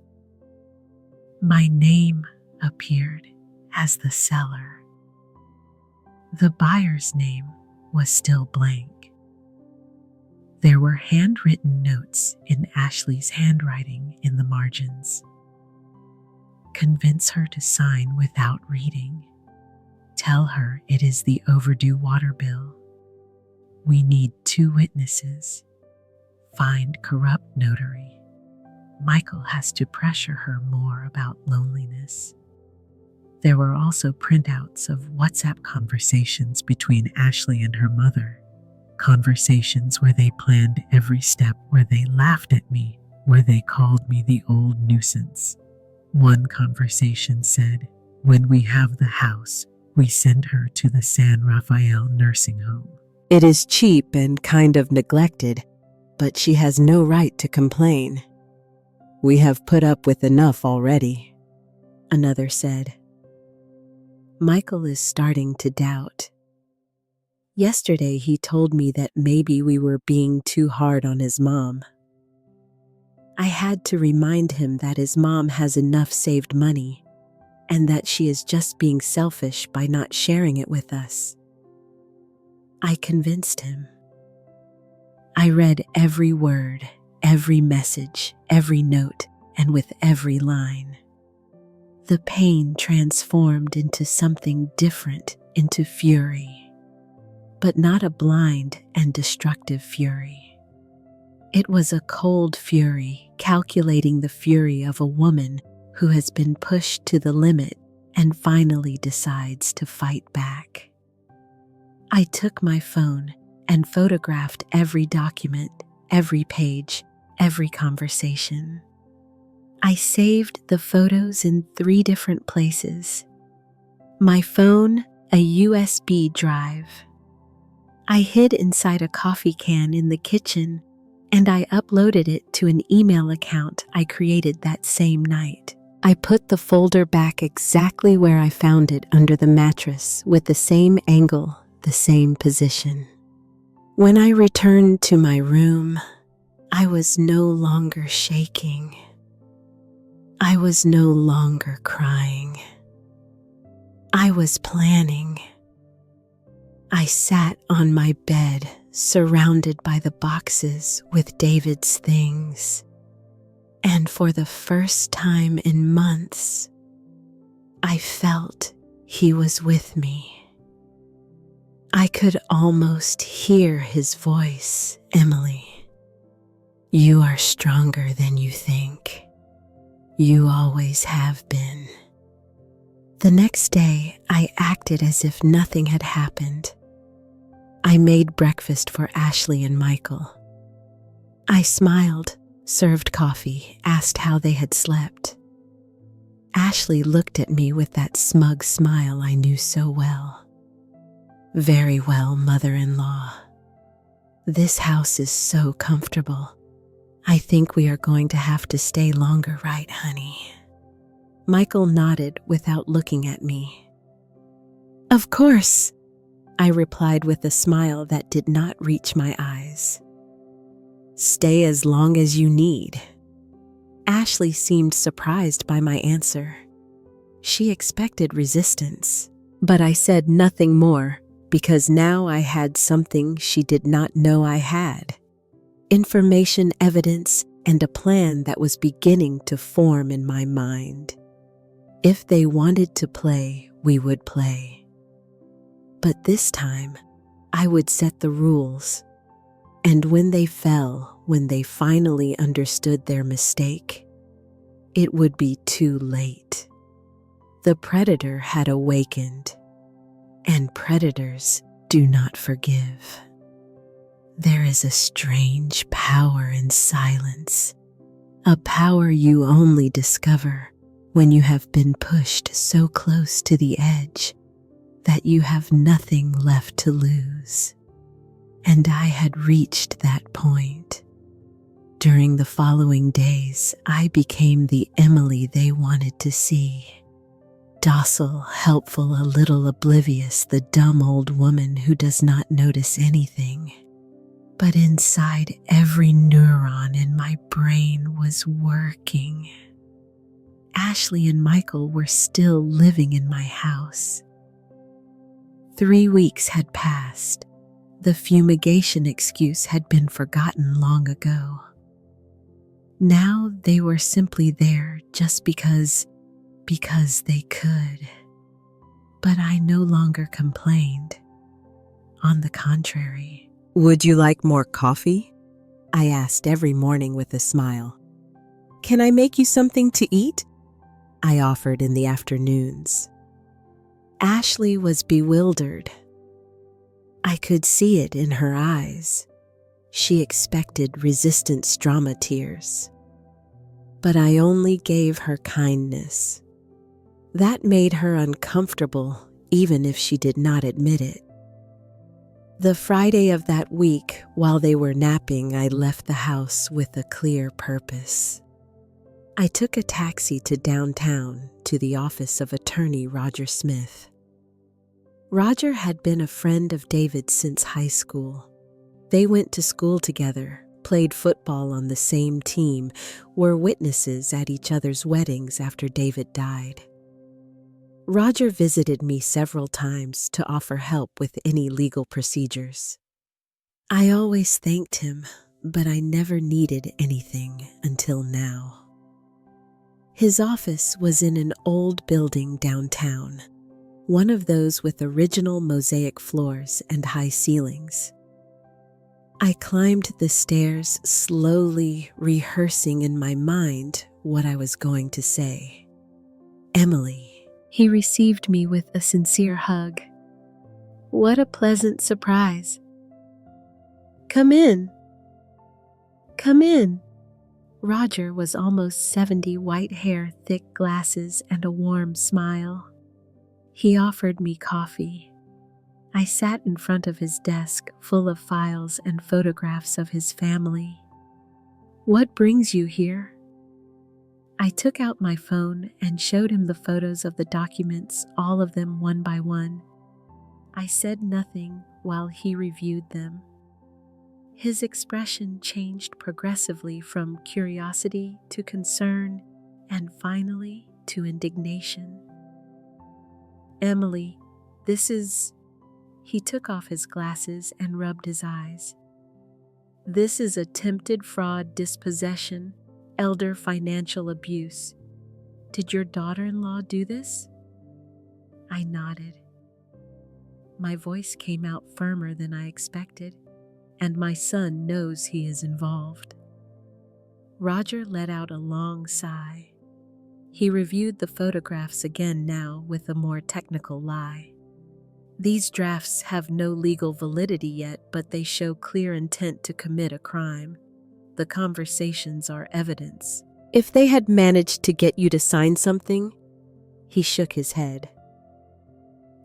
My name appeared as the seller. The buyer's name was still blank. There were handwritten notes in Ashley's handwriting in the margins. Convince her to sign without reading. Tell her it is the overdue water bill. We need 2 witnesses. Find corrupt notary. Michael has to pressure her more about loneliness. There were also printouts of WhatsApp conversations between Ashley and her mother. Conversations where they planned every step, where they laughed at me, where they called me the old nuisance. One conversation said, "When we have the house, we send her to the San Rafael nursing home. It is cheap and kind of neglected, but she has no right to complain. We have put up with enough already," another said. Michael is starting to doubt. Yesterday he told me that maybe we were being too hard on his mom. I had to remind him that his mom has enough saved money and that she is just being selfish by not sharing it with us. I convinced him. I read every word, every message, every note, and with every line. The pain transformed into something different, into fury. But not a blind and destructive fury. It was a cold fury, calculating the fury of a woman who has been pushed to the limit and finally decides to fight back. I took my phone and photographed every document, every page, every conversation. I saved the photos in 3 different places. My phone, a USB drive. I hid inside a coffee can in the kitchen, and I uploaded it to an email account I created that same night. I put the folder back exactly where I found it under the mattress, with the same angle, the same position. When I returned to my room, I was no longer shaking. I was no longer crying. I was planning. I sat on my bed, surrounded by the boxes with David's things. And for the first time in months, I felt he was with me. I could almost hear his voice. "Emily, you are stronger than you think. You always have been." The next day, I acted as if nothing had happened. I made breakfast for Ashley and Michael. I smiled, served coffee, asked how they had slept. Ashley looked at me with that smug smile I knew so well. "Very well, mother-in-law. This house is so comfortable. I think we are going to have to stay longer, right, honey? Michael nodded without looking at me. Of course, I replied with a smile that did not reach my eyes. Stay as long as you need. Ashley seemed surprised by my answer. She expected resistance, but I said nothing more because now I had something she did not know I had. Information, evidence, and a plan that was beginning to form in my mind. If they wanted to play, we would play. But this time, I would set the rules. And when they fell, when they finally understood their mistake, it would be too late. The predator had awakened, and predators do not forgive. There is a strange power in silence, a power you only discover when you have been pushed so close to the edge that you have nothing left to lose. And I had reached that point. During the following days, I became the Emily they wanted to see. Docile, helpful, a little oblivious, the dumb old woman who does not notice anything. But inside, every neuron in my brain was working. Ashley and Michael were still living in my house. 3 weeks had passed. The fumigation excuse had been forgotten long ago. Now they were simply there just because they could. But I no longer complained. On the contrary. Would you like more coffee? I asked every morning with a smile. Can I make you something to eat? I offered in the afternoons. Ashley was bewildered. I could see it in her eyes. She expected resistance drama tears. But I only gave her kindness. That made her uncomfortable, even if she did not admit it. The Friday of that week, while they were napping, I left the house with a clear purpose. I took a taxi to downtown to the office of attorney Roger Smith. Roger had been a friend of David's since high school. They went to school together, played football on the same team, were witnesses at each other's weddings after David died. Roger visited me several times to offer help with any legal procedures. I always thanked him, but I never needed anything until now. His office was in an old building downtown, one of those with original mosaic floors and high ceilings. I climbed the stairs slowly, rehearsing in my mind what I was going to say. Emily. He received me with a sincere hug. What a pleasant surprise. Come in. Come in. Roger was almost 70, white hair, thick glasses, and a warm smile. He offered me coffee. I sat in front of his desk, full of files and photographs of his family. What brings you here? I took out my phone and showed him the photos of the documents, all of them one by one. I said nothing while he reviewed them. His expression changed progressively from curiosity to concern and finally to indignation. Emily, this is... He took off his glasses and rubbed his eyes. This is attempted fraud, dispossession, elder financial abuse. Did your daughter-in-law do this? I nodded. My voice came out firmer than I expected, and my son knows he is involved. Roger let out a long sigh. He reviewed the photographs again now with a more technical lie. These drafts have no legal validity yet, but they show clear intent to commit a crime. The conversations are evidence. If they had managed to get you to sign something, he shook his head.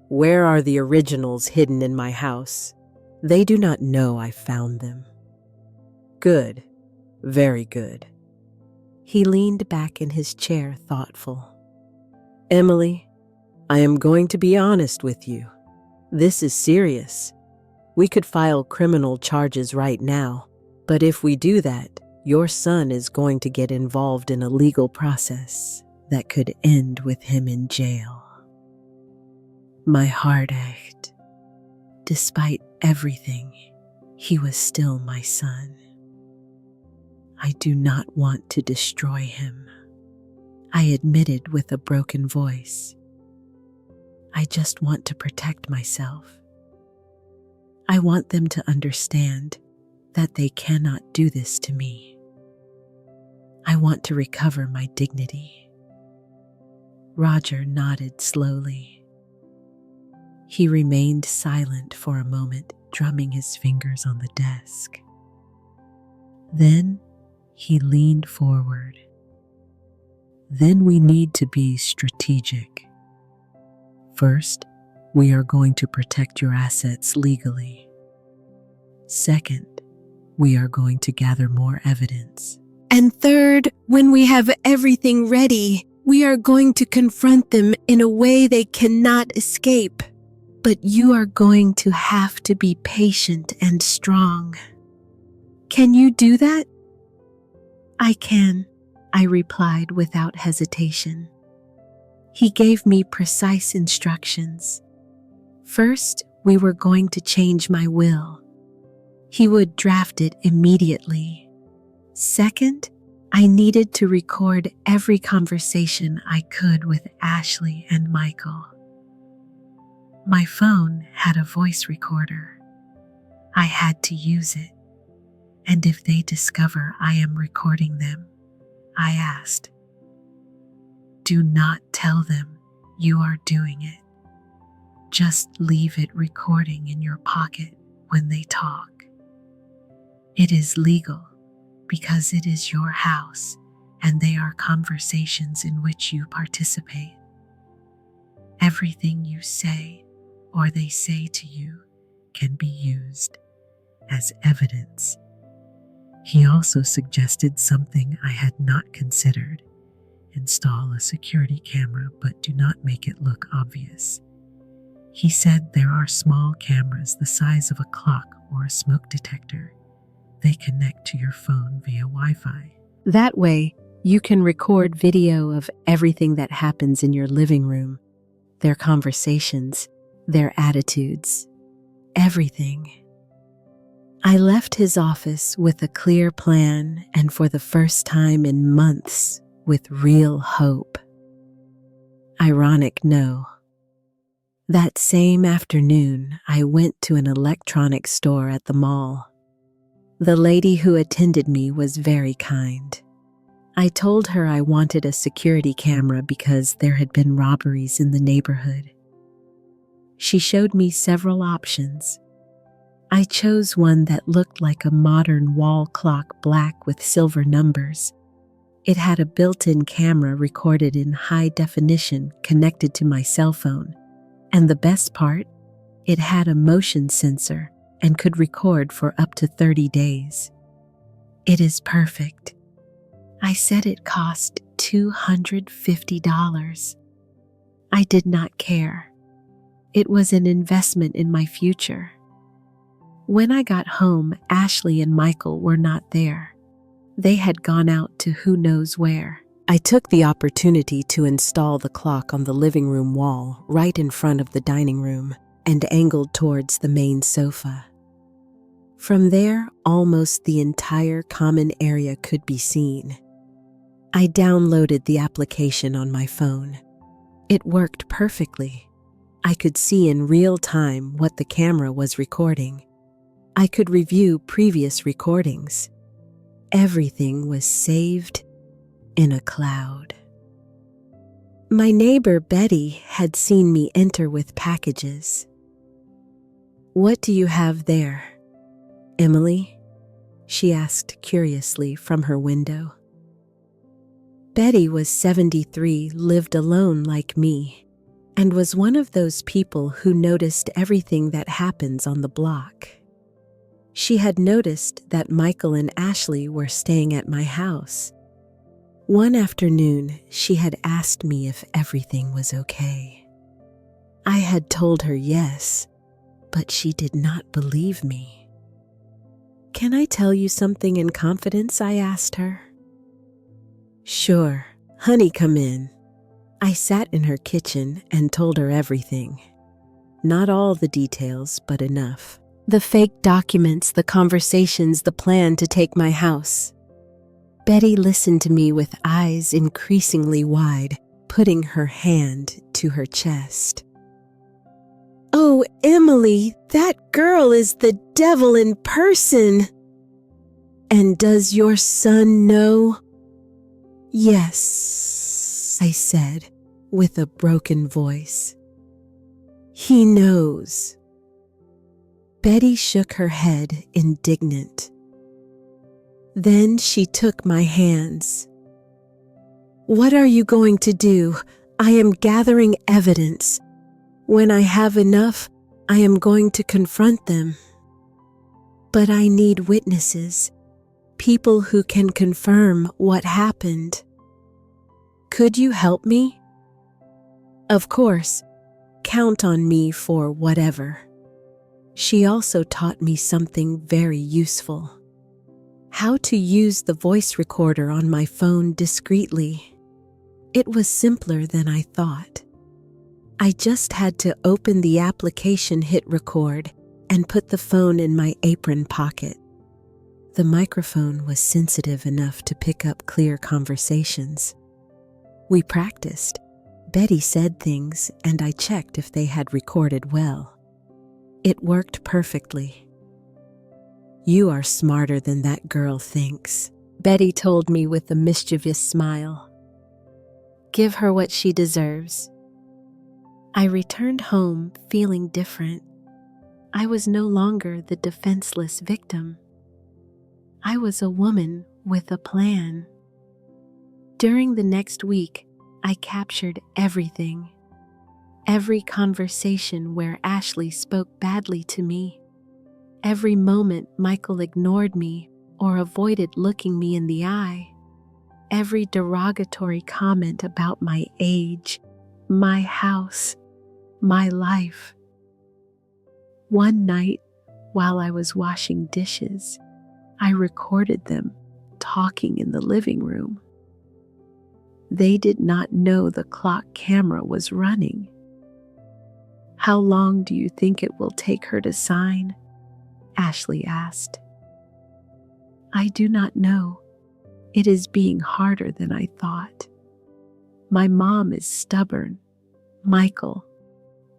Where are the originals hidden in my house? They do not know I found them. Good. Very good. He leaned back in his chair, thoughtful. Emily, I am going to be honest with you. This is serious. We could file criminal charges right now, but if we do that, your son is going to get involved in a legal process that could end with him in jail. My heart ached. Despite everything, he was still my son. I do not want to destroy him, I admitted with a broken voice. I just want to protect myself. I want them to understand that they cannot do this to me. I want to recover my dignity. Roger nodded slowly. He remained silent for a moment, drumming his fingers on the desk. Then he leaned forward. Then we need to be strategic. First, we are going to protect your assets legally. Second, we are going to gather more evidence. And third, when we have everything ready, we are going to confront them in a way they cannot escape. But you are going to have to be patient and strong. Can you do that? I can, I replied without hesitation. He gave me precise instructions. First, we were going to change my will. He would draft it immediately. Second, I needed to record every conversation I could with Ashley and Michael. My phone had a voice recorder. I had to use it. And if they discover I am recording them, I asked, do not tell them you are doing it. Just leave it recording in your pocket when they talk. It is legal because it is your house and they are conversations in which you participate. Everything you say or they say to you can be used as evidence. He also suggested something I had not considered. Install a security camera, but do not make it look obvious. He said there are small cameras the size of a clock or a smoke detector. They connect to your phone via Wi-Fi. That way, you can record video of everything that happens in your living room, their conversations, their attitudes, everything. I left his office with a clear plan and for the first time in months, with real hope. Ironic, no. That same afternoon, I went to an electronics store at the mall. The lady who attended me was very kind. I told her I wanted a security camera because there had been robberies in the neighborhood. She showed me several options. I chose one that looked like a modern wall clock, black with silver numbers. It had a built-in camera recorded in high definition connected to my cell phone. And the best part, it had a motion sensor and could record for up to 30 days. It is perfect. I said it cost $250. I did not care. It was an investment in my future. When I got home, Ashley and Michael were not there. They had gone out to who knows where. I took the opportunity to install the clock on the living room wall right in front of the dining room and angled towards the main sofa. From there, almost the entire common area could be seen. I downloaded the application on my phone. It worked perfectly. I could see in real time what the camera was recording. I could review previous recordings. Everything was saved in a cloud. My neighbor Betty had seen me enter with packages. "What do you have there, Emily?" she asked curiously from her window. Betty was 73, lived alone like me, and was one of those people who noticed everything that happens on the block. She had noticed that Michael and Ashley were staying at my house. One afternoon, she had asked me if everything was okay. I had told her yes, but she did not believe me. "Can I tell you something in confidence?" I asked her. "Sure. Honey, come in." I sat in her kitchen and told her everything. Not all the details, but enough. The fake documents, the conversations, the plan to take my house. Betty listened to me with eyes increasingly wide, putting her hand to her chest. "Oh, Emily, that girl is the devil in person." "And does your son know?" "Yes," I said with a broken voice. "He knows." Betty shook her head, indignant. Then she took my hands. "What are you going to do? I am gathering evidence. When I have enough, I am going to confront them. But I need witnesses, people who can confirm what happened. Could you help me?" "Of course. Count on me for whatever." She also taught me something very useful: how to use the voice recorder on my phone discreetly. It was simpler than I thought. I just had to open the application, hit record, and put the phone in my apron pocket. The microphone was sensitive enough to pick up clear conversations. We practiced. Betty said things, and I checked if they had recorded well. It worked perfectly. "You are smarter than that girl thinks," Betty told me with a mischievous smile. "Give her what she deserves." I returned home feeling different. I was no longer the defenseless victim. I was a woman with a plan. During the next week, I captured everything. Every conversation where Ashley spoke badly to me. Every moment Michael ignored me or avoided looking me in the eye. Every derogatory comment about my age, my house, my life. One night, while I was washing dishes, I recorded them talking in the living room. They did not know the clock camera was running. "How long do you think it will take her to sign?" Ashley asked. "I do not know. It is being harder than I thought. My mom is stubborn. Michael,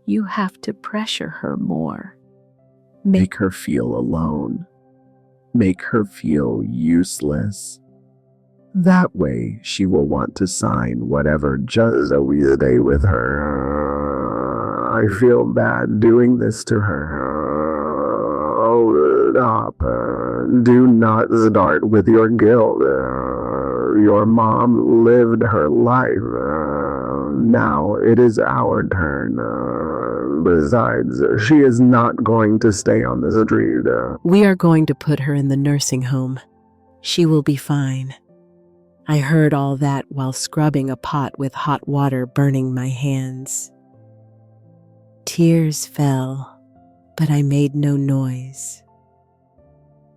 you have to pressure her more. Make her feel alone. Make her feel useless. That way she will want to sign whatever just a wee day with her. I feel bad doing this to her. Oh, stop. Do not start with your guilt. Your mom lived her life. Now it is our turn. Besides, she is not going to stay on the street. We are going to put her in the nursing home. She will be fine." I heard all that while scrubbing a pot with hot water burning my hands. Tears fell, but I made no noise.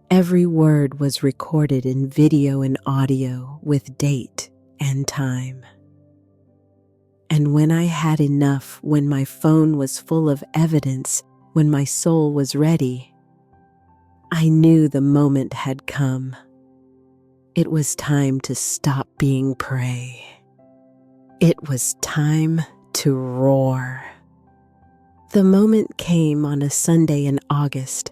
Every word was recorded in video and audio with date and time. And when I had enough, when my phone was full of evidence, when my soul was ready, I knew the moment had come. It was time to stop being prey. It was time to roar. The moment came on a Sunday in August,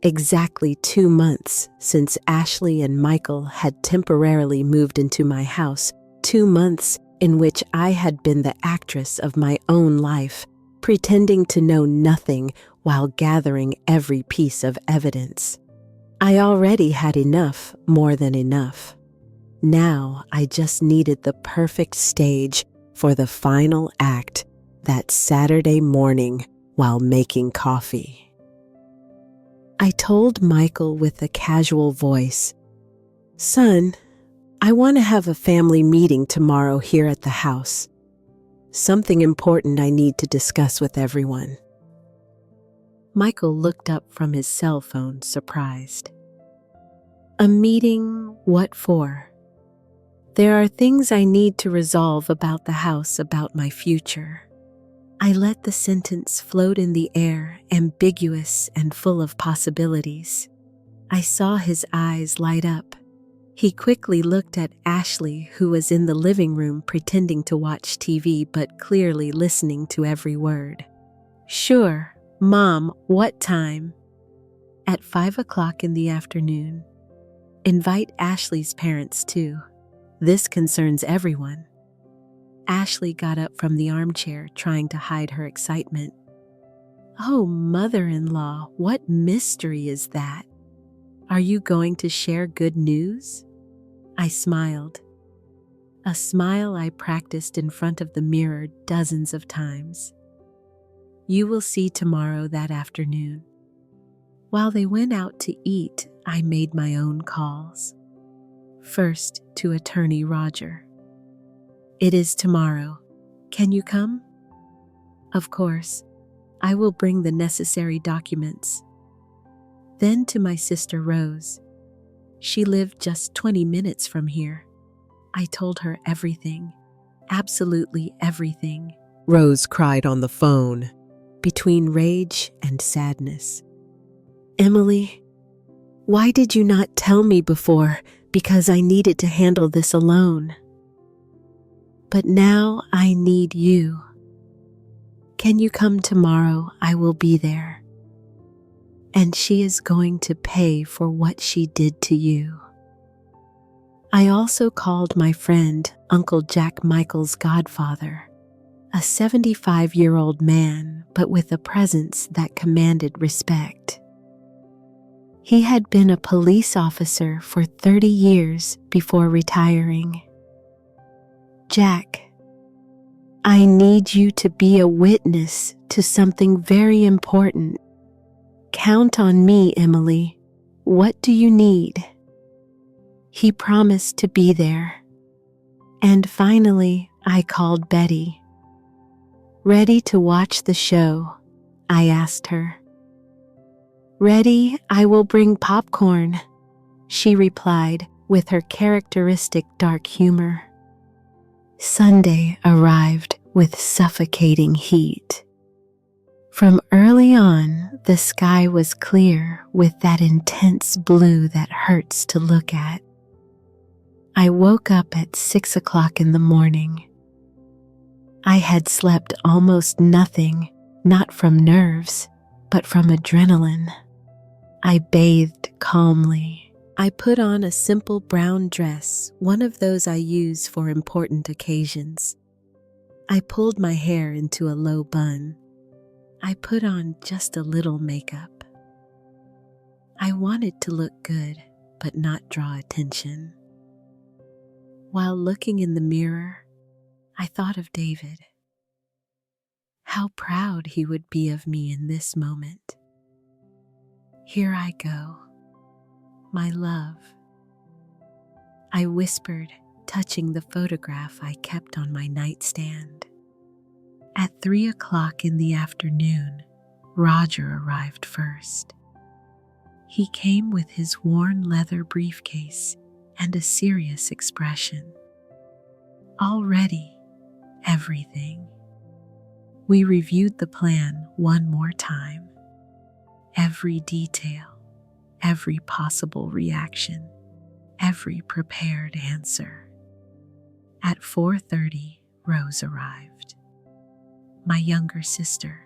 exactly 2 months since Ashley and Michael had temporarily moved into my house, 2 months in which I had been the actress of my own life, pretending to know nothing while gathering every piece of evidence. I already had enough, more than enough. Now I just needed the perfect stage for the final act that Saturday morning while making coffee. I told Michael with a casual voice, "Son, I want to have a family meeting tomorrow here at the house. Something important I need to discuss with everyone." Michael looked up from his cell phone, surprised. "A meeting? What for?" "There are things I need to resolve about the house, about my future." I let the sentence float in the air, ambiguous and full of possibilities. I saw his eyes light up. He quickly looked at Ashley, who was in the living room pretending to watch TV but clearly listening to every word. "Sure, Mom, what time?" "At 5 o'clock in the afternoon. Invite Ashley's parents too. This concerns everyone." Ashley got up from the armchair, trying to hide her excitement. "Oh, mother-in-law, what mystery is that? Are you going to share good news?" I smiled. A smile I practiced in front of the mirror dozens of times. "You will see tomorrow that afternoon." While they went out to eat, I made my own calls. First to Attorney Roger. "It is tomorrow. Can you come?" "Of course. I will bring the necessary documents." Then to my sister Rose. She lived just 20 minutes from here. I told her everything, absolutely everything. Rose cried on the phone, between rage and sadness. "Emily, why did you not tell me before? Because I needed to handle this alone. But now I need you. Can you come tomorrow? I will be there. And she is going to pay for what she did to you." I also called my friend, Uncle Jack, Michael's godfather, a 75-year-old man, but with a presence that commanded respect. He had been a police officer for 30 years before retiring. "Jack, I need you to be a witness to something very important. Count on me, Emily. What do you need?" He promised to be there. And finally, I called Betty. "Ready to watch the show?" I asked her. "Ready, I will bring popcorn," she replied with her characteristic dark humor. Sunday arrived with suffocating heat. From early on, the sky was clear with that intense blue that hurts to look at. I woke up at 6 o'clock in the morning. I had slept almost nothing, not from nerves, but from adrenaline. I bathed calmly. I put on a simple brown dress, one of those I use for important occasions. I pulled my hair into a low bun. I put on just a little makeup. I wanted to look good, but not draw attention. While looking in the mirror, I thought of David. How proud he would be of me in this moment. "Here I go, my love," I whispered, touching the photograph I kept on my nightstand. At 3 o'clock in the afternoon, Roger arrived first. He came with his worn leather briefcase and a serious expression. Already, everything. We reviewed the plan one more time. Every detail, every possible reaction, every prepared answer. At 4:30, Rose arrived. My younger sister,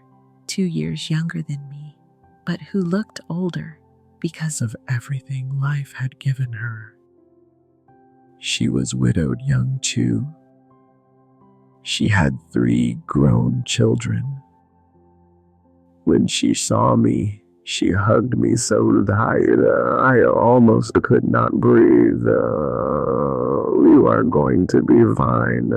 2 years younger than me, but who looked older because of everything life had given her. She was widowed young too. She had 3 grown children. When she saw me, she hugged me so tight, I almost could not breathe. "We are going to be fine.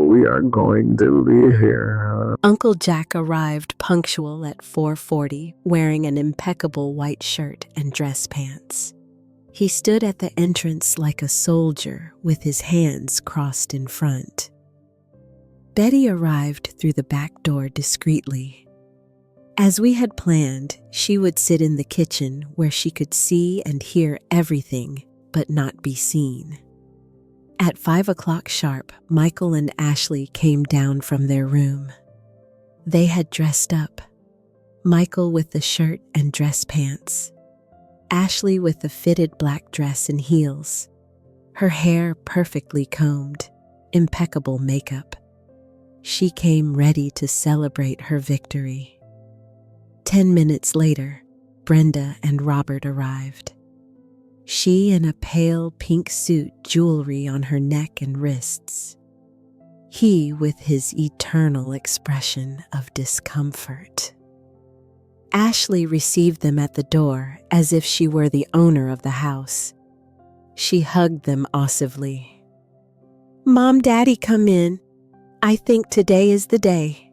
We are going to be here." Uncle Jack arrived punctual at 4:40, wearing an impeccable white shirt and dress pants. He stood at the entrance like a soldier with his hands crossed in front. Betty arrived through the back door discreetly. As we had planned, she would sit in the kitchen where she could see and hear everything but not be seen. At 5 o'clock sharp, Michael and Ashley came down from their room. They had dressed up, Michael with the shirt and dress pants, Ashley with the fitted black dress and heels, her hair perfectly combed, impeccable makeup. She came ready to celebrate her victory. 10 minutes later, Brenda and Robert arrived. She in a pale pink suit, jewelry on her neck and wrists. He with his eternal expression of discomfort. Ashley received them at the door as if she were the owner of the house. She hugged them awesively. "Mom, Daddy, come in. I think today is the day."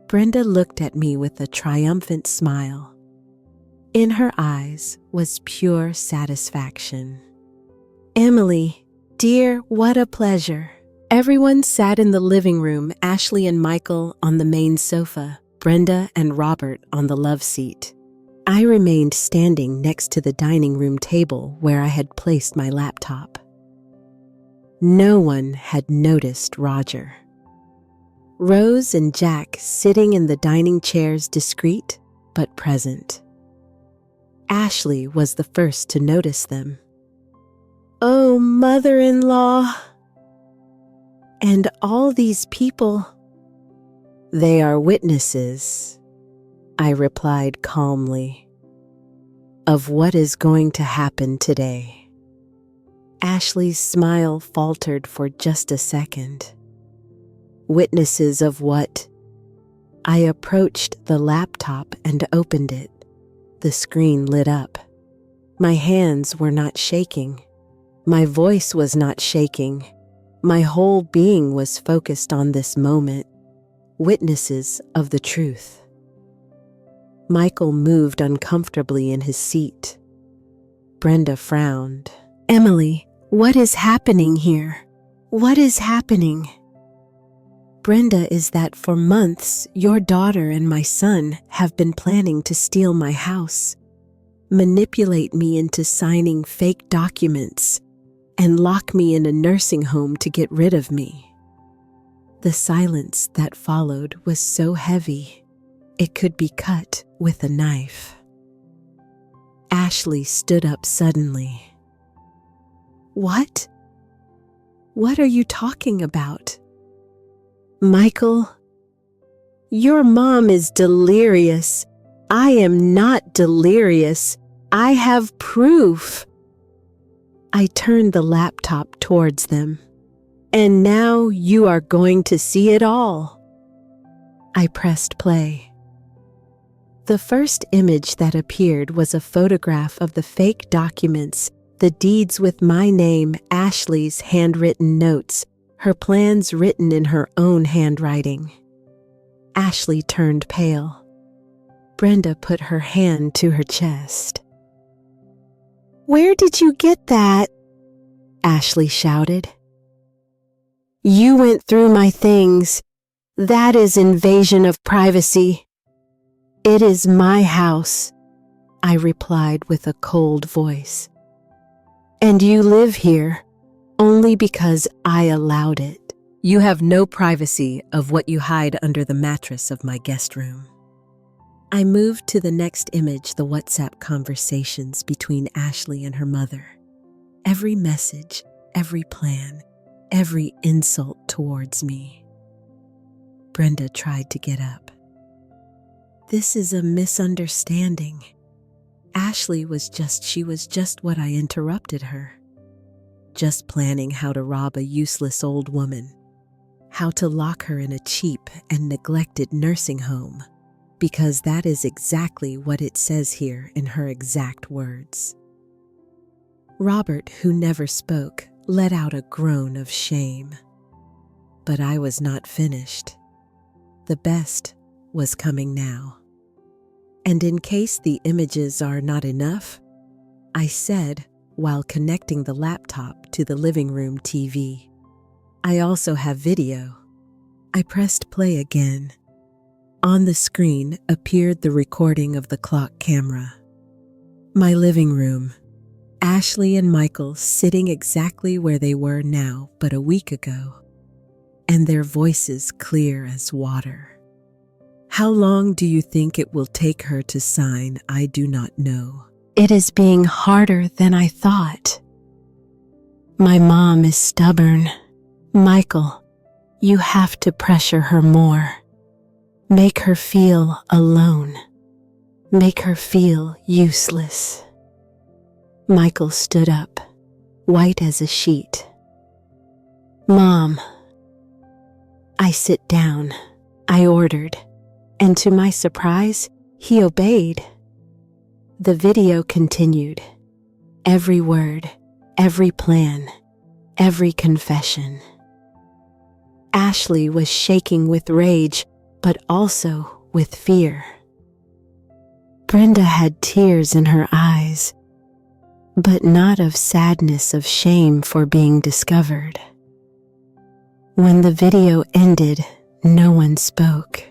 Brenda looked at me with a triumphant smile. In her eyes was pure satisfaction. "Emily, dear, what a pleasure." Everyone sat in the living room, Ashley and Michael on the main sofa, Brenda and Robert on the love seat. I remained standing next to the dining room table where I had placed my laptop. No one had noticed Roger. Rose and Jack sitting in the dining chairs, discreet but present. Ashley was the first to notice them. "Oh, mother-in-law. And all these people." "They are witnesses," I replied calmly, "of what is going to happen today." Ashley's smile faltered for just a second. "Witnesses of what?" I approached the laptop and opened it. The screen lit up. My hands were not shaking. My voice was not shaking. My whole being was focused on this moment. Witnesses of the truth. Michael moved uncomfortably in his seat. Brenda frowned. "Emily, what is happening here? What is happening?" "Brenda, is that for months your daughter and my son have been planning to steal my house, manipulate me into signing fake documents, and lock me in a nursing home to get rid of me." The silence that followed was so heavy, it could be cut with a knife. Ashley stood up suddenly. "What? What are you talking about?" "Michael, your mom is delirious. I am not delirious. I have proof." I turned the laptop towards them. "And now you are going to see it all." I pressed play. The first image that appeared was a photograph of the fake documents, the deeds with my name, Ashley's handwritten notes, her plans written in her own handwriting. Ashley turned pale. Brenda put her hand to her chest. "Where did you get that?" Ashley shouted. "You went through my things. That is invasion of privacy." "It is my house," I replied with a cold voice. "And you live here only because I allowed it. You have no privacy of what you hide under the mattress of my guest room." I moved to the next image, the WhatsApp conversations between Ashley and her mother. Every message, every plan, every insult towards me. Brenda tried to get up. "This is a misunderstanding. Ashley was just what I interrupted her. Just planning how to rob a useless old woman, how to lock her in a cheap and neglected nursing home, because that is exactly what it says here in her exact words." Robert, who never spoke, let out a groan of shame. But I was not finished. The best was coming now. And in case the images are not enough, I said while connecting the laptop to the living room TV, I also have video. I pressed play again. On the screen appeared the recording of the clock camera. My living room. Ashley and Michael sitting exactly where they were now but a week ago, and their voices clear as water. How long do you think it will take her to sign? I do not know. It is being harder than I thought. My mom is stubborn. Michael, you have to pressure her more. Make her feel alone. Make her feel useless. Michael stood up, white as a sheet. Mom. I sit down, I ordered, and to my surprise, he obeyed. The video continued. Every word, every plan, every confession. Ashley was shaking with rage, but also with fear. Brenda had tears in her eyes, but not of sadness, of shame for being discovered. When the video ended, no one spoke.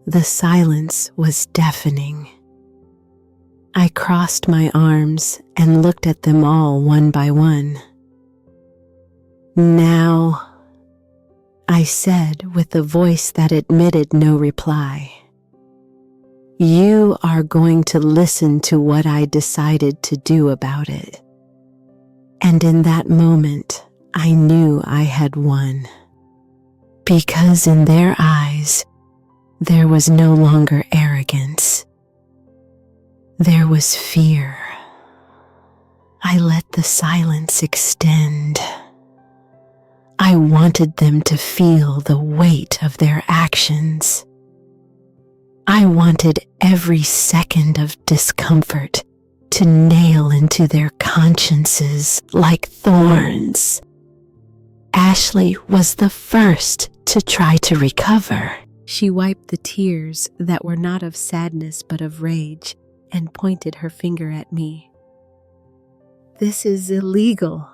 The silence was deafening. I crossed my arms and looked at them all one by one. Now, I said with a voice that admitted no reply, you are going to listen to what I decided to do about it. And in that moment, I knew I had won. Because in their eyes, there was no longer arrogance. There was fear. I let the silence extend. I wanted them to feel the weight of their actions. I wanted every second of discomfort to nail into their consciences like thorns. Ashley was the first to try to recover. She wiped the tears that were not of sadness but of rage and pointed her finger at me. This is illegal.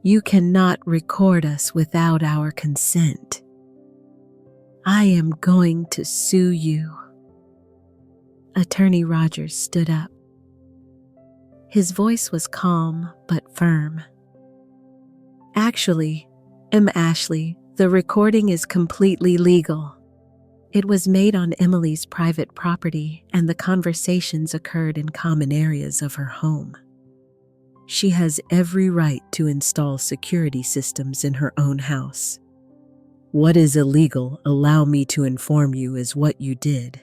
You cannot record us without our consent. I am going to sue you. Attorney Rogers stood up. His voice was calm but firm. Actually, Ashley, the recording is completely legal. It was made on Emily's private property, and the conversations occurred in common areas of her home. She has every right to install security systems in her own house. What is illegal, allow me to inform you, is what you did.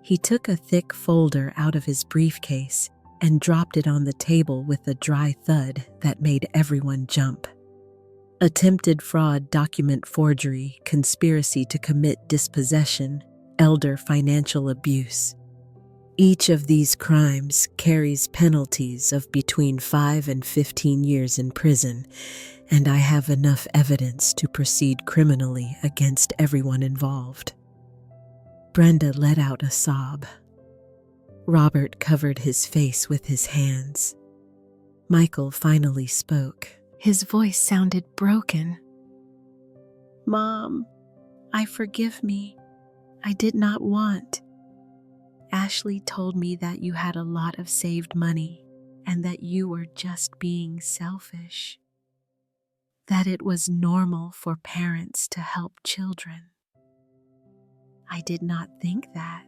He took a thick folder out of his briefcase and dropped it on the table with a dry thud that made everyone jump. Attempted fraud, document forgery, conspiracy to commit dispossession, elder financial abuse. Each of these crimes carries penalties of between 5 and 15 years in prison, and I have enough evidence to proceed criminally against everyone involved. Brenda let out a sob. Robert covered his face with his hands. Michael finally spoke. His voice sounded broken. Mom, forgive me. I did not want. Ashley told me that you had a lot of saved money and that you were just being selfish. That it was normal for parents to help children. I did not think that.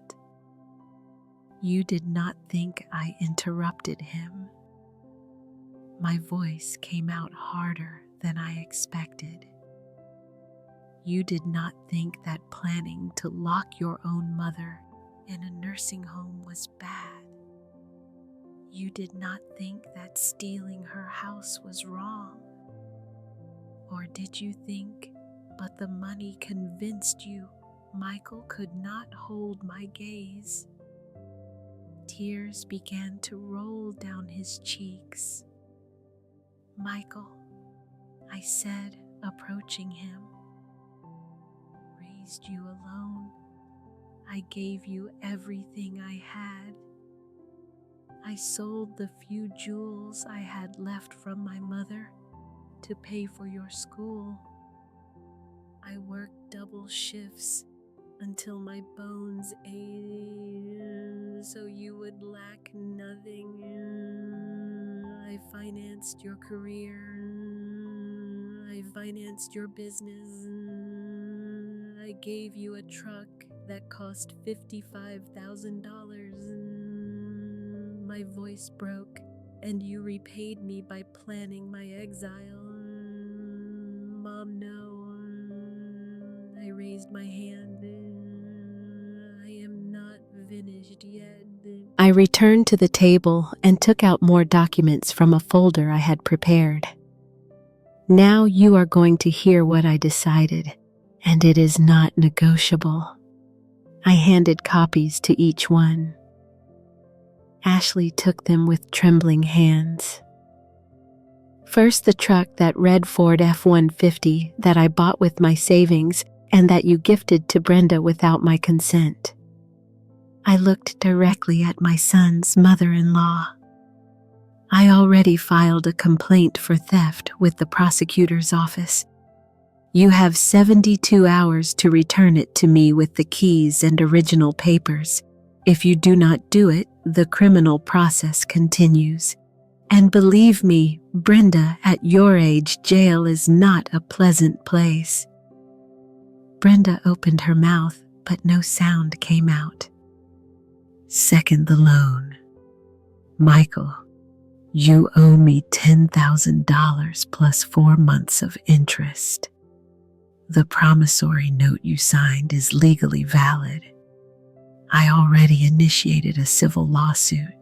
You did not think I interrupted him. My voice came out harder than I expected. You did not think that planning to lock your own mother in a nursing home was bad. You did not think that stealing her house was wrong. Or did you think, but the money convinced you Michael could not hold my gaze? Tears began to roll down his cheeks. Michael, I said, approaching him, raised you alone. I gave you everything I had. I sold the few jewels I had left from my mother to pay for your school. I worked double shifts until my bones ached so you would lack nothing. I financed your career. I financed your business. I gave you a truck that cost $55,000. My voice broke, and you repaid me by planning my exile. Mom, no. I raised my hand. I am not finished yet. I returned to the table and took out more documents from a folder I had prepared. Now you are going to hear what I decided, and it is not negotiable. I handed copies to each one. Ashley took them with trembling hands. First, the truck, that red Ford F-150 that I bought with my savings and that you gifted to Brenda without my consent. I looked directly at my son's mother-in-law. I already filed a complaint for theft with the prosecutor's office. You have 72 hours to return it to me with the keys and original papers. If you do not do it, the criminal process continues. And believe me, Brenda, at your age, jail is not a pleasant place. Brenda opened her mouth, but no sound came out. Second, the loan. Michael, you owe me $10,000 plus 4 months of interest. The promissory note you signed is legally valid. I already initiated a civil lawsuit.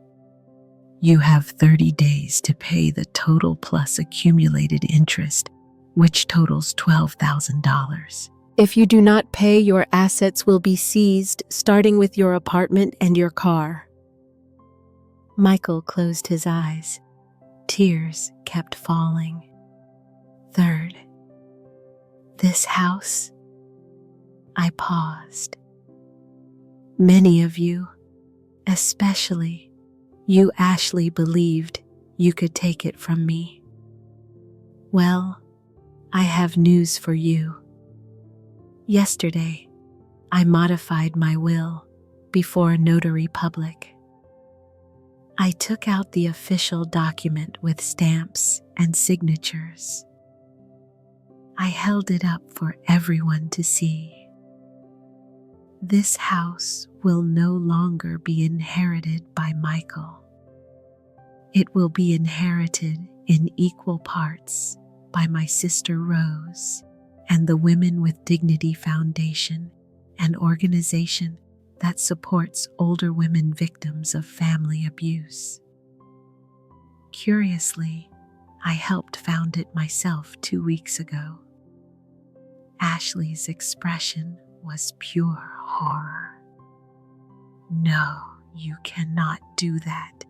You have 30 days to pay the total plus accumulated interest, which totals $12,000. If you do not pay, your assets will be seized, starting with your apartment and your car. Michael closed his eyes. Tears kept falling. Third, this house. I paused. Many of you, especially you, Ashley, believed you could take it from me. Well, I have news for you. Yesterday, I modified my will before a notary public. I took out the official document with stamps and signatures. I held it up for everyone to see. This house will no longer be inherited by Michael. It will be inherited in equal parts by my sister Rose and the Women with Dignity Foundation, an organization that supports older women victims of family abuse. Curiously, I helped found it myself 2 weeks ago. Ashley's expression was pure horror. No, you cannot do that.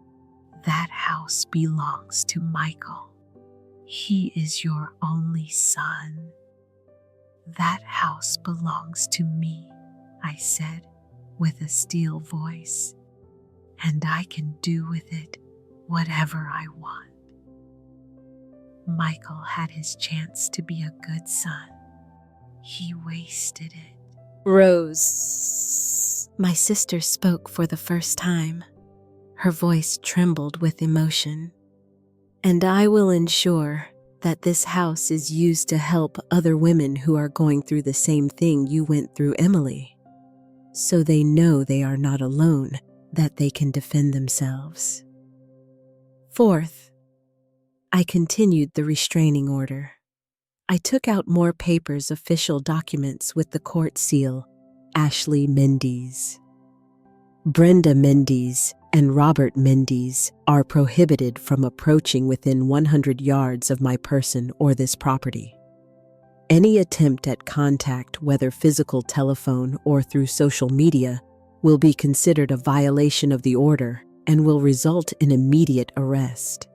That house belongs to Michael. He is your only son. That house belongs to me, I said with a steel voice, and I can do with it whatever I want. Michael had his chance to be a good son. He wasted it. Rose. My sister spoke for the first time. Her voice trembled with emotion. And I will ensure that this house is used to help other women who are going through the same thing you went through, Emily, so they know they are not alone, that they can defend themselves. Fourth, I continued the restraining order. I took out more papers, official documents with the court seal, Ashley Mendes. Brenda Mendes and Robert Mendes are prohibited from approaching within 100 yards of my person or this property. Any attempt at contact, whether physical, telephone, or through social media, will be considered a violation of the order and will result in immediate arrest.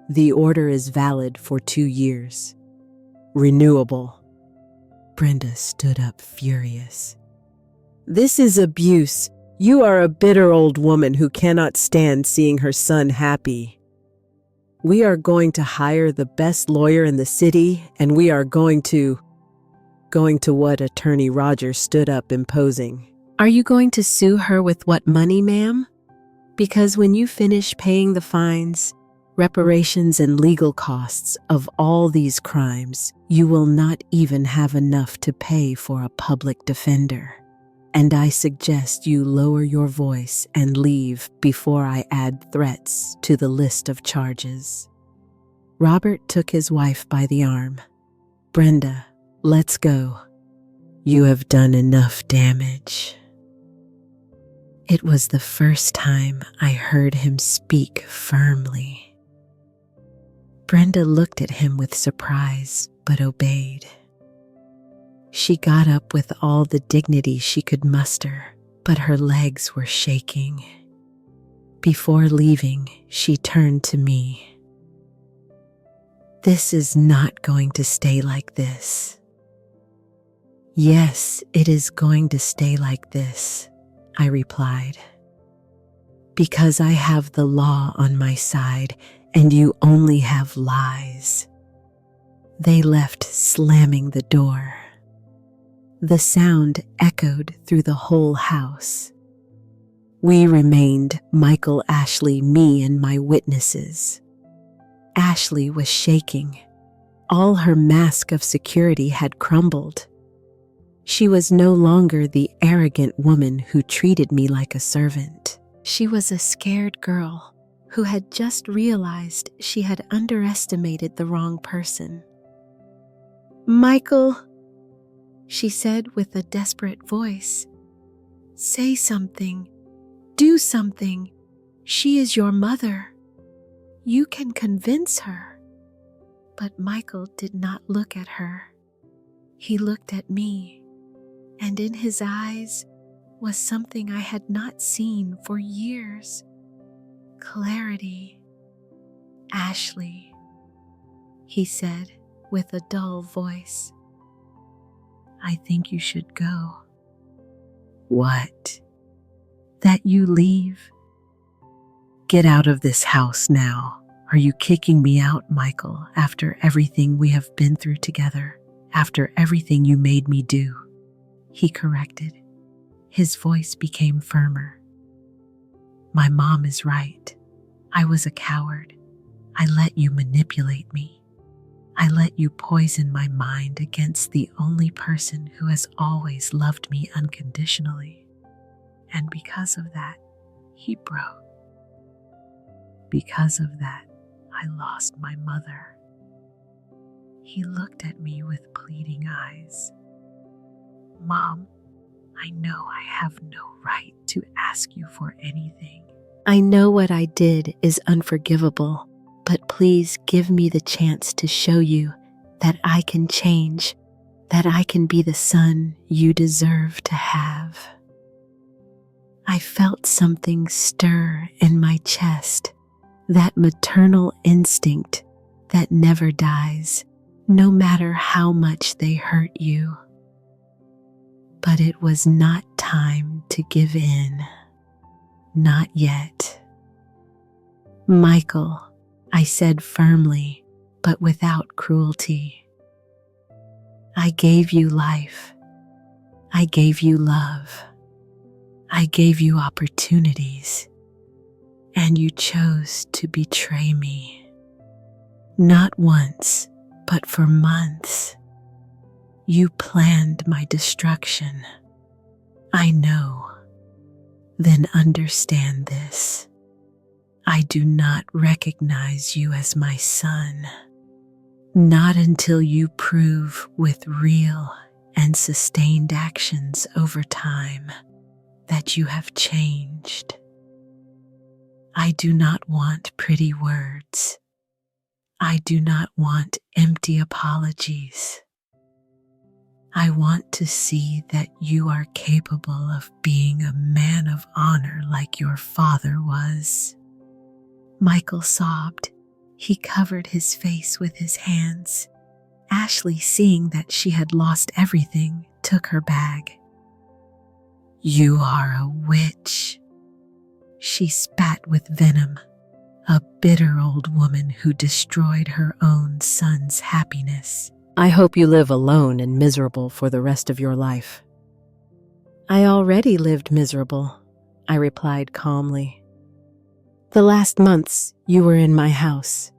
The order is valid for 2 years. Renewable. Brenda stood up furious. This is abuse. You are a bitter old woman who cannot stand seeing her son happy. We are going to hire the best lawyer in the city, and we are going to what? Attorney Rogers stood up imposing. Are you going to sue her with what money, ma'am? Because when you finish paying the fines, reparations, and legal costs of all these crimes, you will not even have enough to pay for a public defender. And I suggest you lower your voice and leave before I add threats to the list of charges. Robert took his wife by the arm. Brenda, let's go. You have done enough damage. It was the first time I heard him speak firmly. Brenda looked at him with surprise, but obeyed. She got up with all the dignity she could muster, but her legs were shaking. Before leaving, she turned to me. This is not going to stay like this. Yes, it is going to stay like this, I replied. Because I have the law on my side and you only have lies. They left, slamming the door. The sound echoed through the whole house. We remained, Michael, Ashley, me, and my witnesses. Ashley was shaking. All her mask of security had crumbled. She was no longer the arrogant woman who treated me like a servant. She was a scared girl who had just realized she had underestimated the wrong person. Michael, she said with a desperate voice, say something, do something. She is your mother. You can convince her. But Michael did not look at her. He looked at me, and in his eyes was something I had not seen for years. Clarity. Ashley, he said with a dull voice. I think you should go. What? That you leave? Get out of this house now. Are you kicking me out, Michael, after everything we have been through together, after everything you made me do? He corrected. His voice became firmer. My mom is right. I was a coward. I let you manipulate me. I let you poison my mind against the only person who has always loved me unconditionally. And because of that, he broke. Because of that, I lost my mother. He looked at me with pleading eyes. Mom, I know I have no right to ask you for anything. I know what I did is unforgivable, but please give me the chance to show you that I can change, that I can be the son you deserve to have. I felt something stir in my chest, that maternal instinct that never dies, no matter how much they hurt you. But it was not time to give in. Not yet. Michael, I said firmly, but without cruelty. I gave you life. I gave you love. I gave you opportunities. And you chose to betray me. Not once, but for months. You planned my destruction. I know. Then understand this. I do not recognize you as my son. Not until you prove with real and sustained actions over time that you have changed. I do not want pretty words. I do not want empty apologies. I want to see that you are capable of being a man of honor like your father was. Michael sobbed. He covered his face with his hands. Ashley, seeing that she had lost everything, took her bag. "You are a witch," she spat with venom, "a bitter old woman who destroyed her own son's happiness." I hope you live alone and miserable for the rest of your life. I already lived miserable, I replied calmly. The last months you were in my house.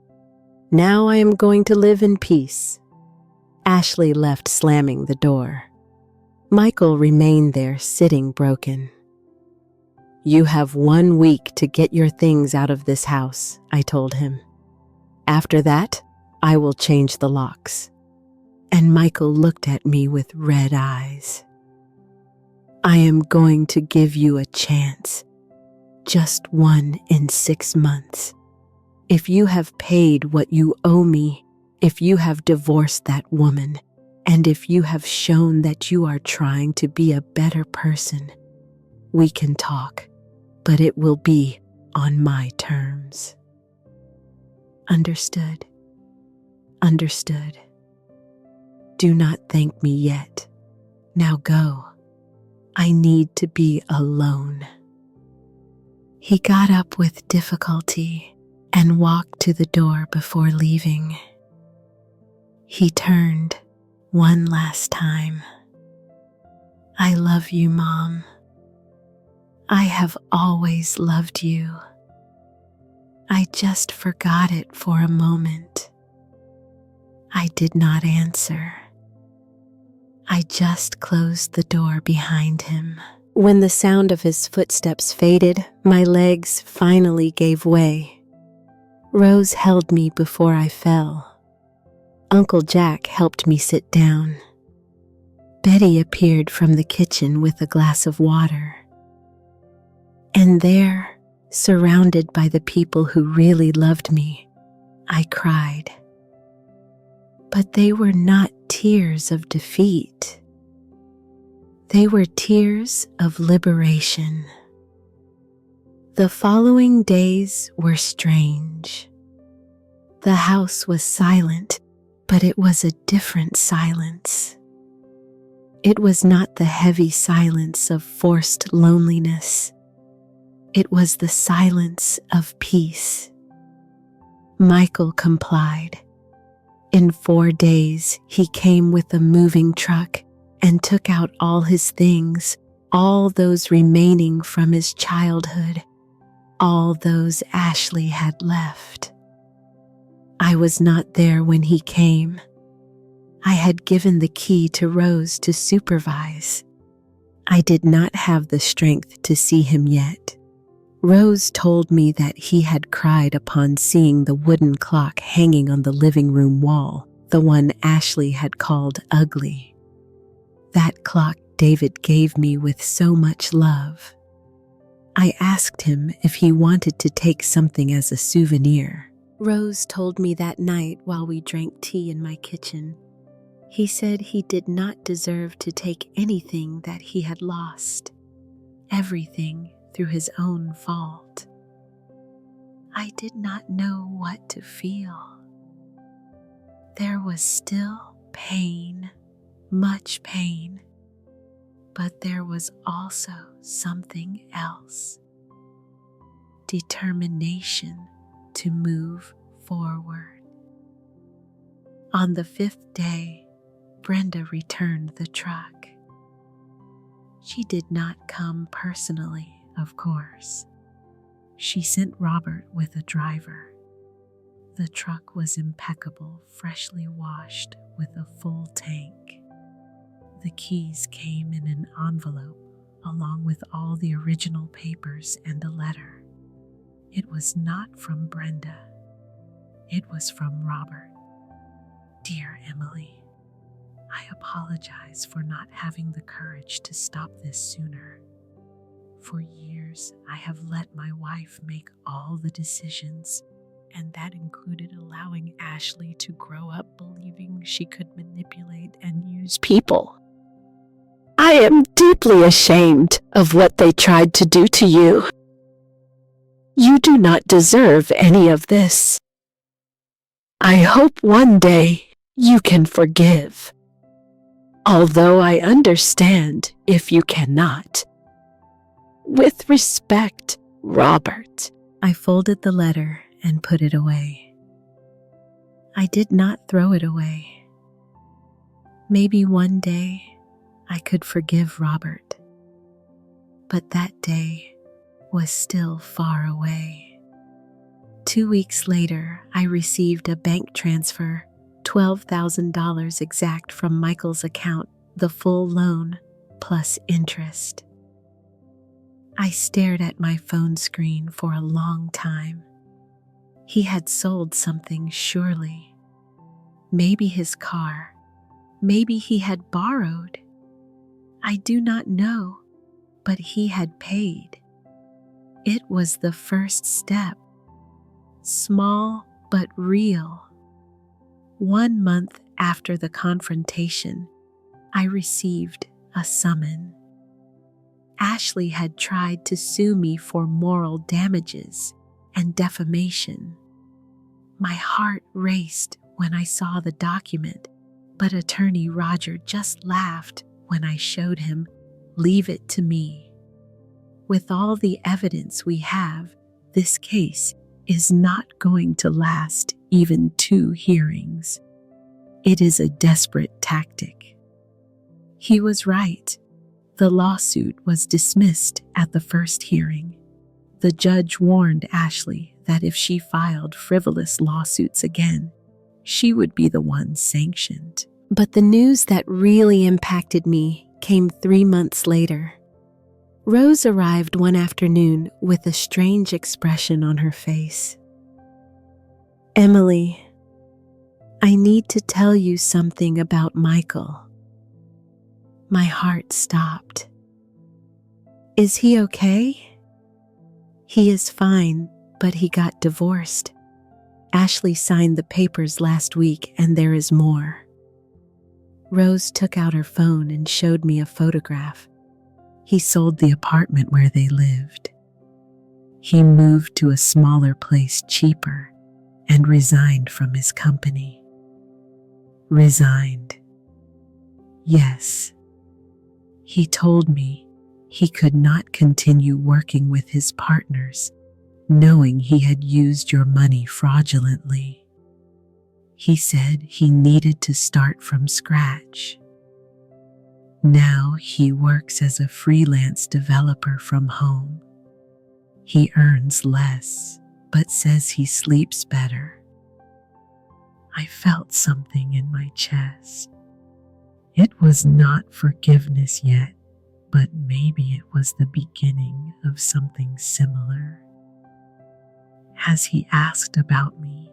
Now I am going to live in peace. Ashley left, slamming the door. Michael remained there, sitting broken. You have 1 week to get your things out of this house, I told him. After that, I will change the locks. And Michael looked at me with red eyes. I am going to give you a chance. Just one in 6 months. If you have paid what you owe me, if you have divorced that woman, and if you have shown that you are trying to be a better person, we can talk, but it will be on my terms. Understood? Understood. Do not thank me yet. Now go. I need to be alone. He got up with difficulty and walked to the door before leaving. He turned one last time. I love you, Mom. I have always loved you. I just forgot it for a moment. I did not answer. I just closed the door behind him. When the sound of his footsteps faded, my legs finally gave way. Rose held me before I fell. Uncle Jack helped me sit down. Betty appeared from the kitchen with a glass of water. And there, surrounded by the people who really loved me, I cried. But they were not tears of defeat. They were tears of liberation. The following days were strange. The house was silent, but it was a different silence. It was not the heavy silence of forced loneliness. It was the silence of peace. Michael complied. In 4 days, he came with a moving truck and took out all his things, all those remaining from his childhood, all those Ashley had left. I was not there when he came. I had given the key to Rose to supervise. I did not have the strength to see him yet. Rose told me that he had cried upon seeing the wooden clock hanging on the living room wall, the one Ashley had called ugly. That clock David gave me with so much love. I asked him if he wanted to take something as a souvenir. Rose told me that night while we drank tea in my kitchen. He said he did not deserve to take anything that he had lost. Everything through his own fault. I did not know what to feel. There was still pain, much pain, but there was also something else. Determination to move forward. On the 5th day, Brenda returned the truck. She did not come personally, of course. She sent Robert with a driver. The truck was impeccable, freshly washed with a full tank. The keys came in an envelope along with all the original papers and a letter. It was not from Brenda. It was from Robert. Dear Emily, I apologize for not having the courage to stop this sooner. For years, I have let my wife make all the decisions, and that included allowing Ashley to grow up believing she could manipulate and use people. I am deeply ashamed of what they tried to do to you. You do not deserve any of this. I hope one day You can forgive. Although I understand if you cannot. With respect, Robert. I folded the letter and put it away. I did not throw it away. Maybe one day I could forgive Robert. But that day was still far away. 2 weeks later, I received a bank transfer, $12,000 exact from Michael's account, the full loan plus interest. I stared at my phone screen for a long time. He had sold something, surely. Maybe his car. Maybe he had borrowed. I do not know, but he had paid. It was the first step. Small but real. 1 month after the confrontation, I received a summons. Ashley had tried to sue me for moral damages and defamation. My heart raced when I saw the document, but attorney Roger just laughed when I showed him, "Leave it to me. With all the evidence we have, this case is not going to last even 2 hearings. It is a desperate tactic." He was right. The lawsuit was dismissed at the first hearing. The judge warned Ashley that if she filed frivolous lawsuits again, she would be the one sanctioned. But the news that really impacted me came 3 months later. Rose arrived one afternoon with a strange expression on her face. "Emily, I need to tell you something about Michael." My heart stopped. "Is he okay?" "He is fine, but he got divorced. Ashley signed the papers last week and there is more." Rose took out her phone and showed me a photograph. He sold the apartment where they lived. He moved to a smaller place cheaper and resigned from his company. Resigned. Yes. He told me he could not continue working with his partners, knowing he had used your money fraudulently. He said he needed to start from scratch. Now he works as a freelance developer from home. He earns less, but says he sleeps better. I felt something in my chest. It was not forgiveness yet, but maybe it was the beginning of something similar. Has he asked about me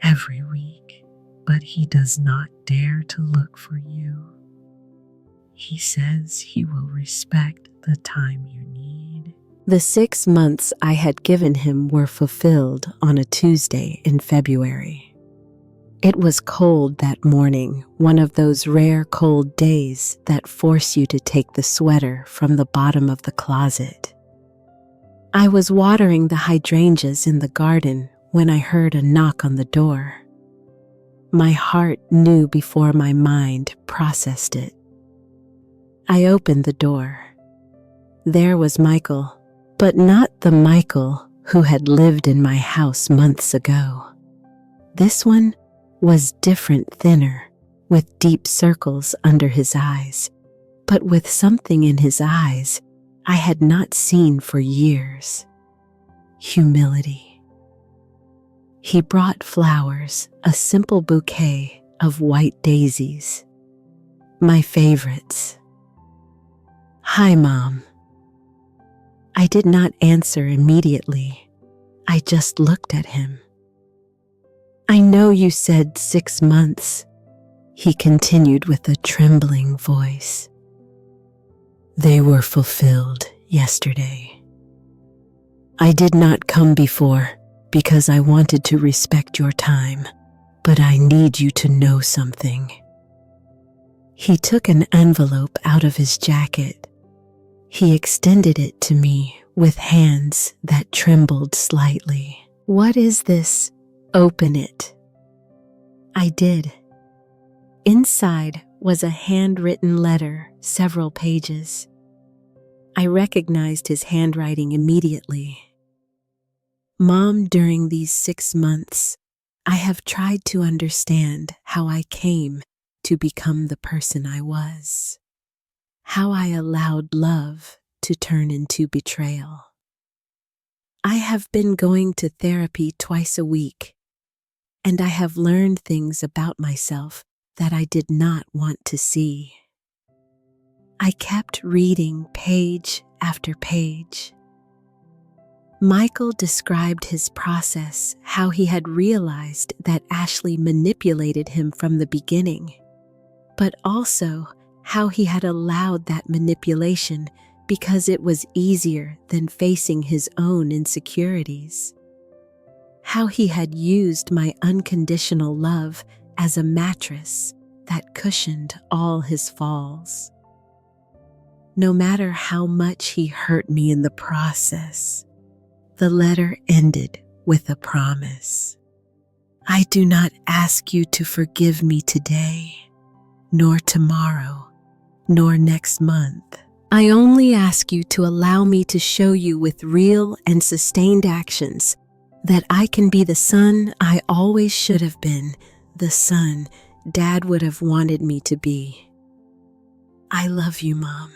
every week, but he does not dare to look for you? He says he will respect the time you need. The 6 months I had given him were fulfilled on a Tuesday in February. It was cold that morning, one of those rare cold days that force you to take the sweater from the bottom of the closet. I was watering the hydrangeas in the garden when I heard a knock on the door. My heart knew before my mind processed it. I opened the door. There was Michael, but not the Michael who had lived in my house months ago. This one was different, thinner, with deep circles under his eyes, but with something in his eyes I had not seen for years. Humility. He brought flowers, a simple bouquet of white daisies, my favorites. "Hi, Mom." I did not answer immediately. I just looked at him. "I know you said 6 months," he continued with a trembling voice. "They were fulfilled yesterday. I did not come before because I wanted to respect your time, but I need you to know something." He took an envelope out of his jacket. He extended it to me with hands that trembled slightly. "What is this? Open it." I did. Inside was a handwritten letter, several pages. I recognized his handwriting immediately. Mom, during these 6 months, I have tried to understand how I came to become the person I was. How I allowed love to turn into betrayal. I have been going to therapy twice a week, and I have learned things about myself that I did not want to see. I kept reading page after page. Michael described his process, how he had realized that Ashley manipulated him from the beginning, but also how he had allowed that manipulation because it was easier than facing his own insecurities. How he had used my unconditional love as a mattress that cushioned all his falls. No matter how much he hurt me in the process, the letter ended with a promise. I do not ask you to forgive me today, nor tomorrow, nor next month. I only ask you to allow me to show you with real and sustained actions that I can be the son I always should have been, the son Dad would have wanted me to be. I love you, Mom,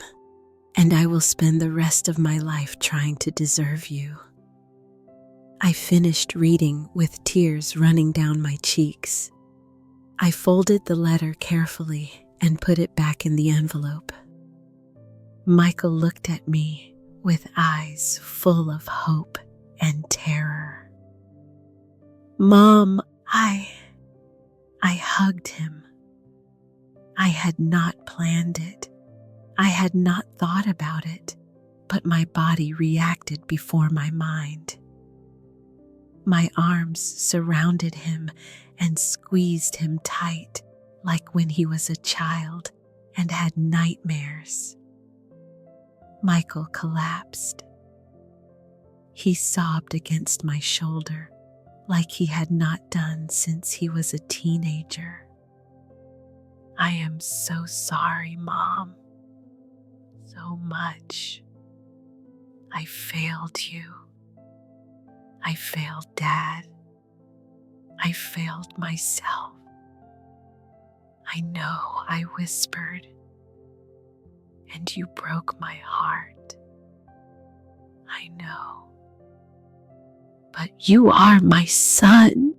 and I will spend the rest of my life trying to deserve you. I finished reading with tears running down my cheeks. I folded the letter carefully and put it back in the envelope. Michael looked at me with eyes full of hope and terror. Mom, I hugged him. I had not planned it. I had not thought about it, but my body reacted before my mind. My arms surrounded him and squeezed him tight, like when he was a child and had nightmares. Michael collapsed. He sobbed against my shoulder like he had not done since he was a teenager. I am so sorry, Mom. So much. I failed you. I failed Dad. I failed myself. I know I whispered, and you broke my heart. I know. But you are my son,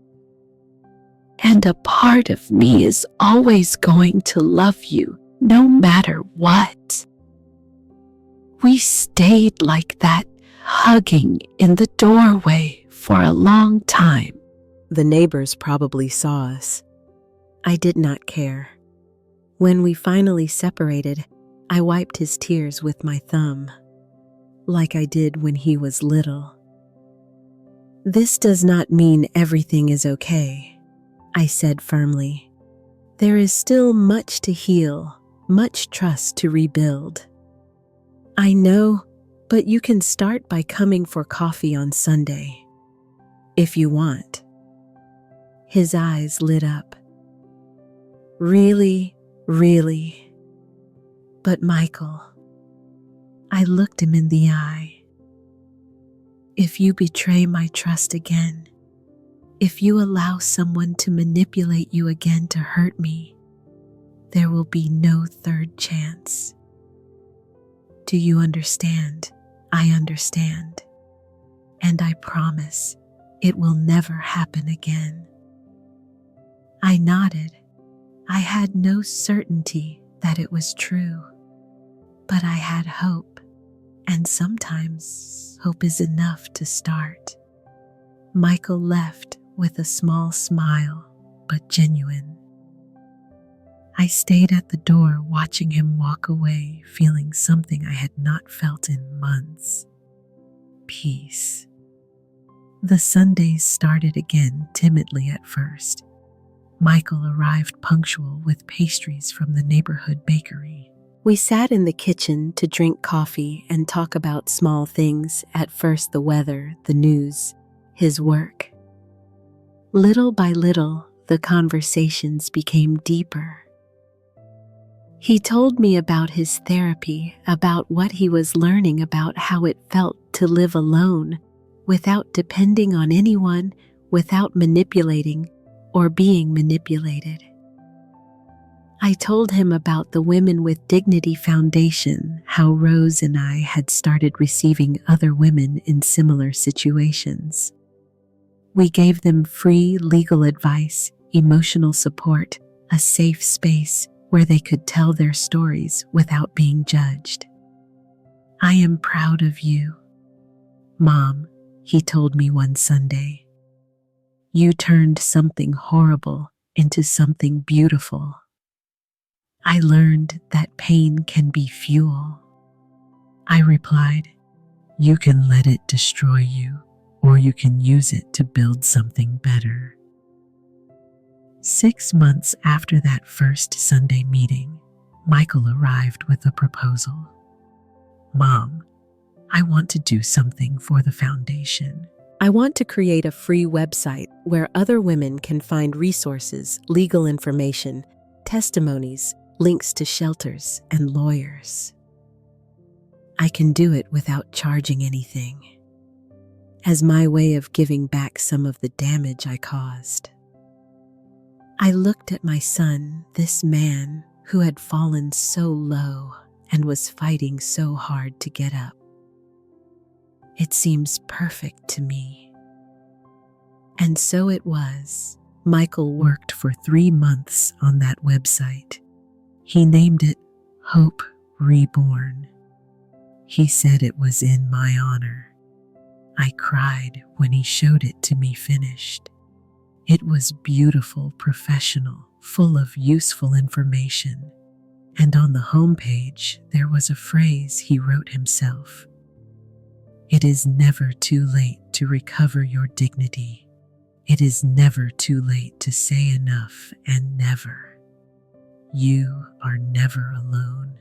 and a part of me is always going to love you no matter what. We stayed like that, hugging in the doorway for a long time. The neighbors probably saw us. I did not care. When we finally separated, I wiped his tears with my thumb, like I did when he was little. This does not mean everything is okay, I said firmly. There is still much to heal, much trust to rebuild. I know, but you can start by coming for coffee on Sunday, if you want. His eyes lit up. Really, really. But Michael, I looked him in the eye. If you betray my trust again, if you allow someone to manipulate you again to hurt me, there will be no third chance. Do you understand? I understand. And I promise it will never happen again. I nodded. I had no certainty that it was true, but I had hope, and sometimes hope is enough to start. Michael left with a small smile, but genuine. I stayed at the door watching him walk away, feeling something I had not felt in months. Peace. The Sundays started again timidly at first. Michael arrived punctual with pastries from the neighborhood bakery. We sat in the kitchen to drink coffee and talk about small things, at first the weather, the news, his work. Little by little, the conversations became deeper. He told me about his therapy, about what he was learning about how it felt to live alone, without depending on anyone, without manipulating or being manipulated. I told him about the Women with Dignity Foundation, how Rose and I had started receiving other women in similar situations. We gave them free legal advice, emotional support, a safe space where they could tell their stories without being judged. I am proud of you, Mom, he told me one Sunday. You turned something horrible into something beautiful. I learned that pain can be fuel. I replied, you can let it destroy you, or you can use it to build something better. 6 months after that first Sunday meeting, Michael arrived with a proposal. Mom, I want to do something for the foundation. I want to create a free website where other women can find resources, legal information, testimonies, links to shelters and lawyers. I can do it without charging anything, as my way of giving back some of the damage I caused. I looked at my son, this man who had fallen so low and was fighting so hard to get up. It seems perfect to me. And so it was. Michael worked for 3 months on that website. He named it Hope Reborn. He said it was in my honor. I cried when he showed it to me finished. It was beautiful, professional, full of useful information. And on the homepage, there was a phrase he wrote himself. It is never too late to recover your dignity. It is never too late to say enough and never. You are never alone.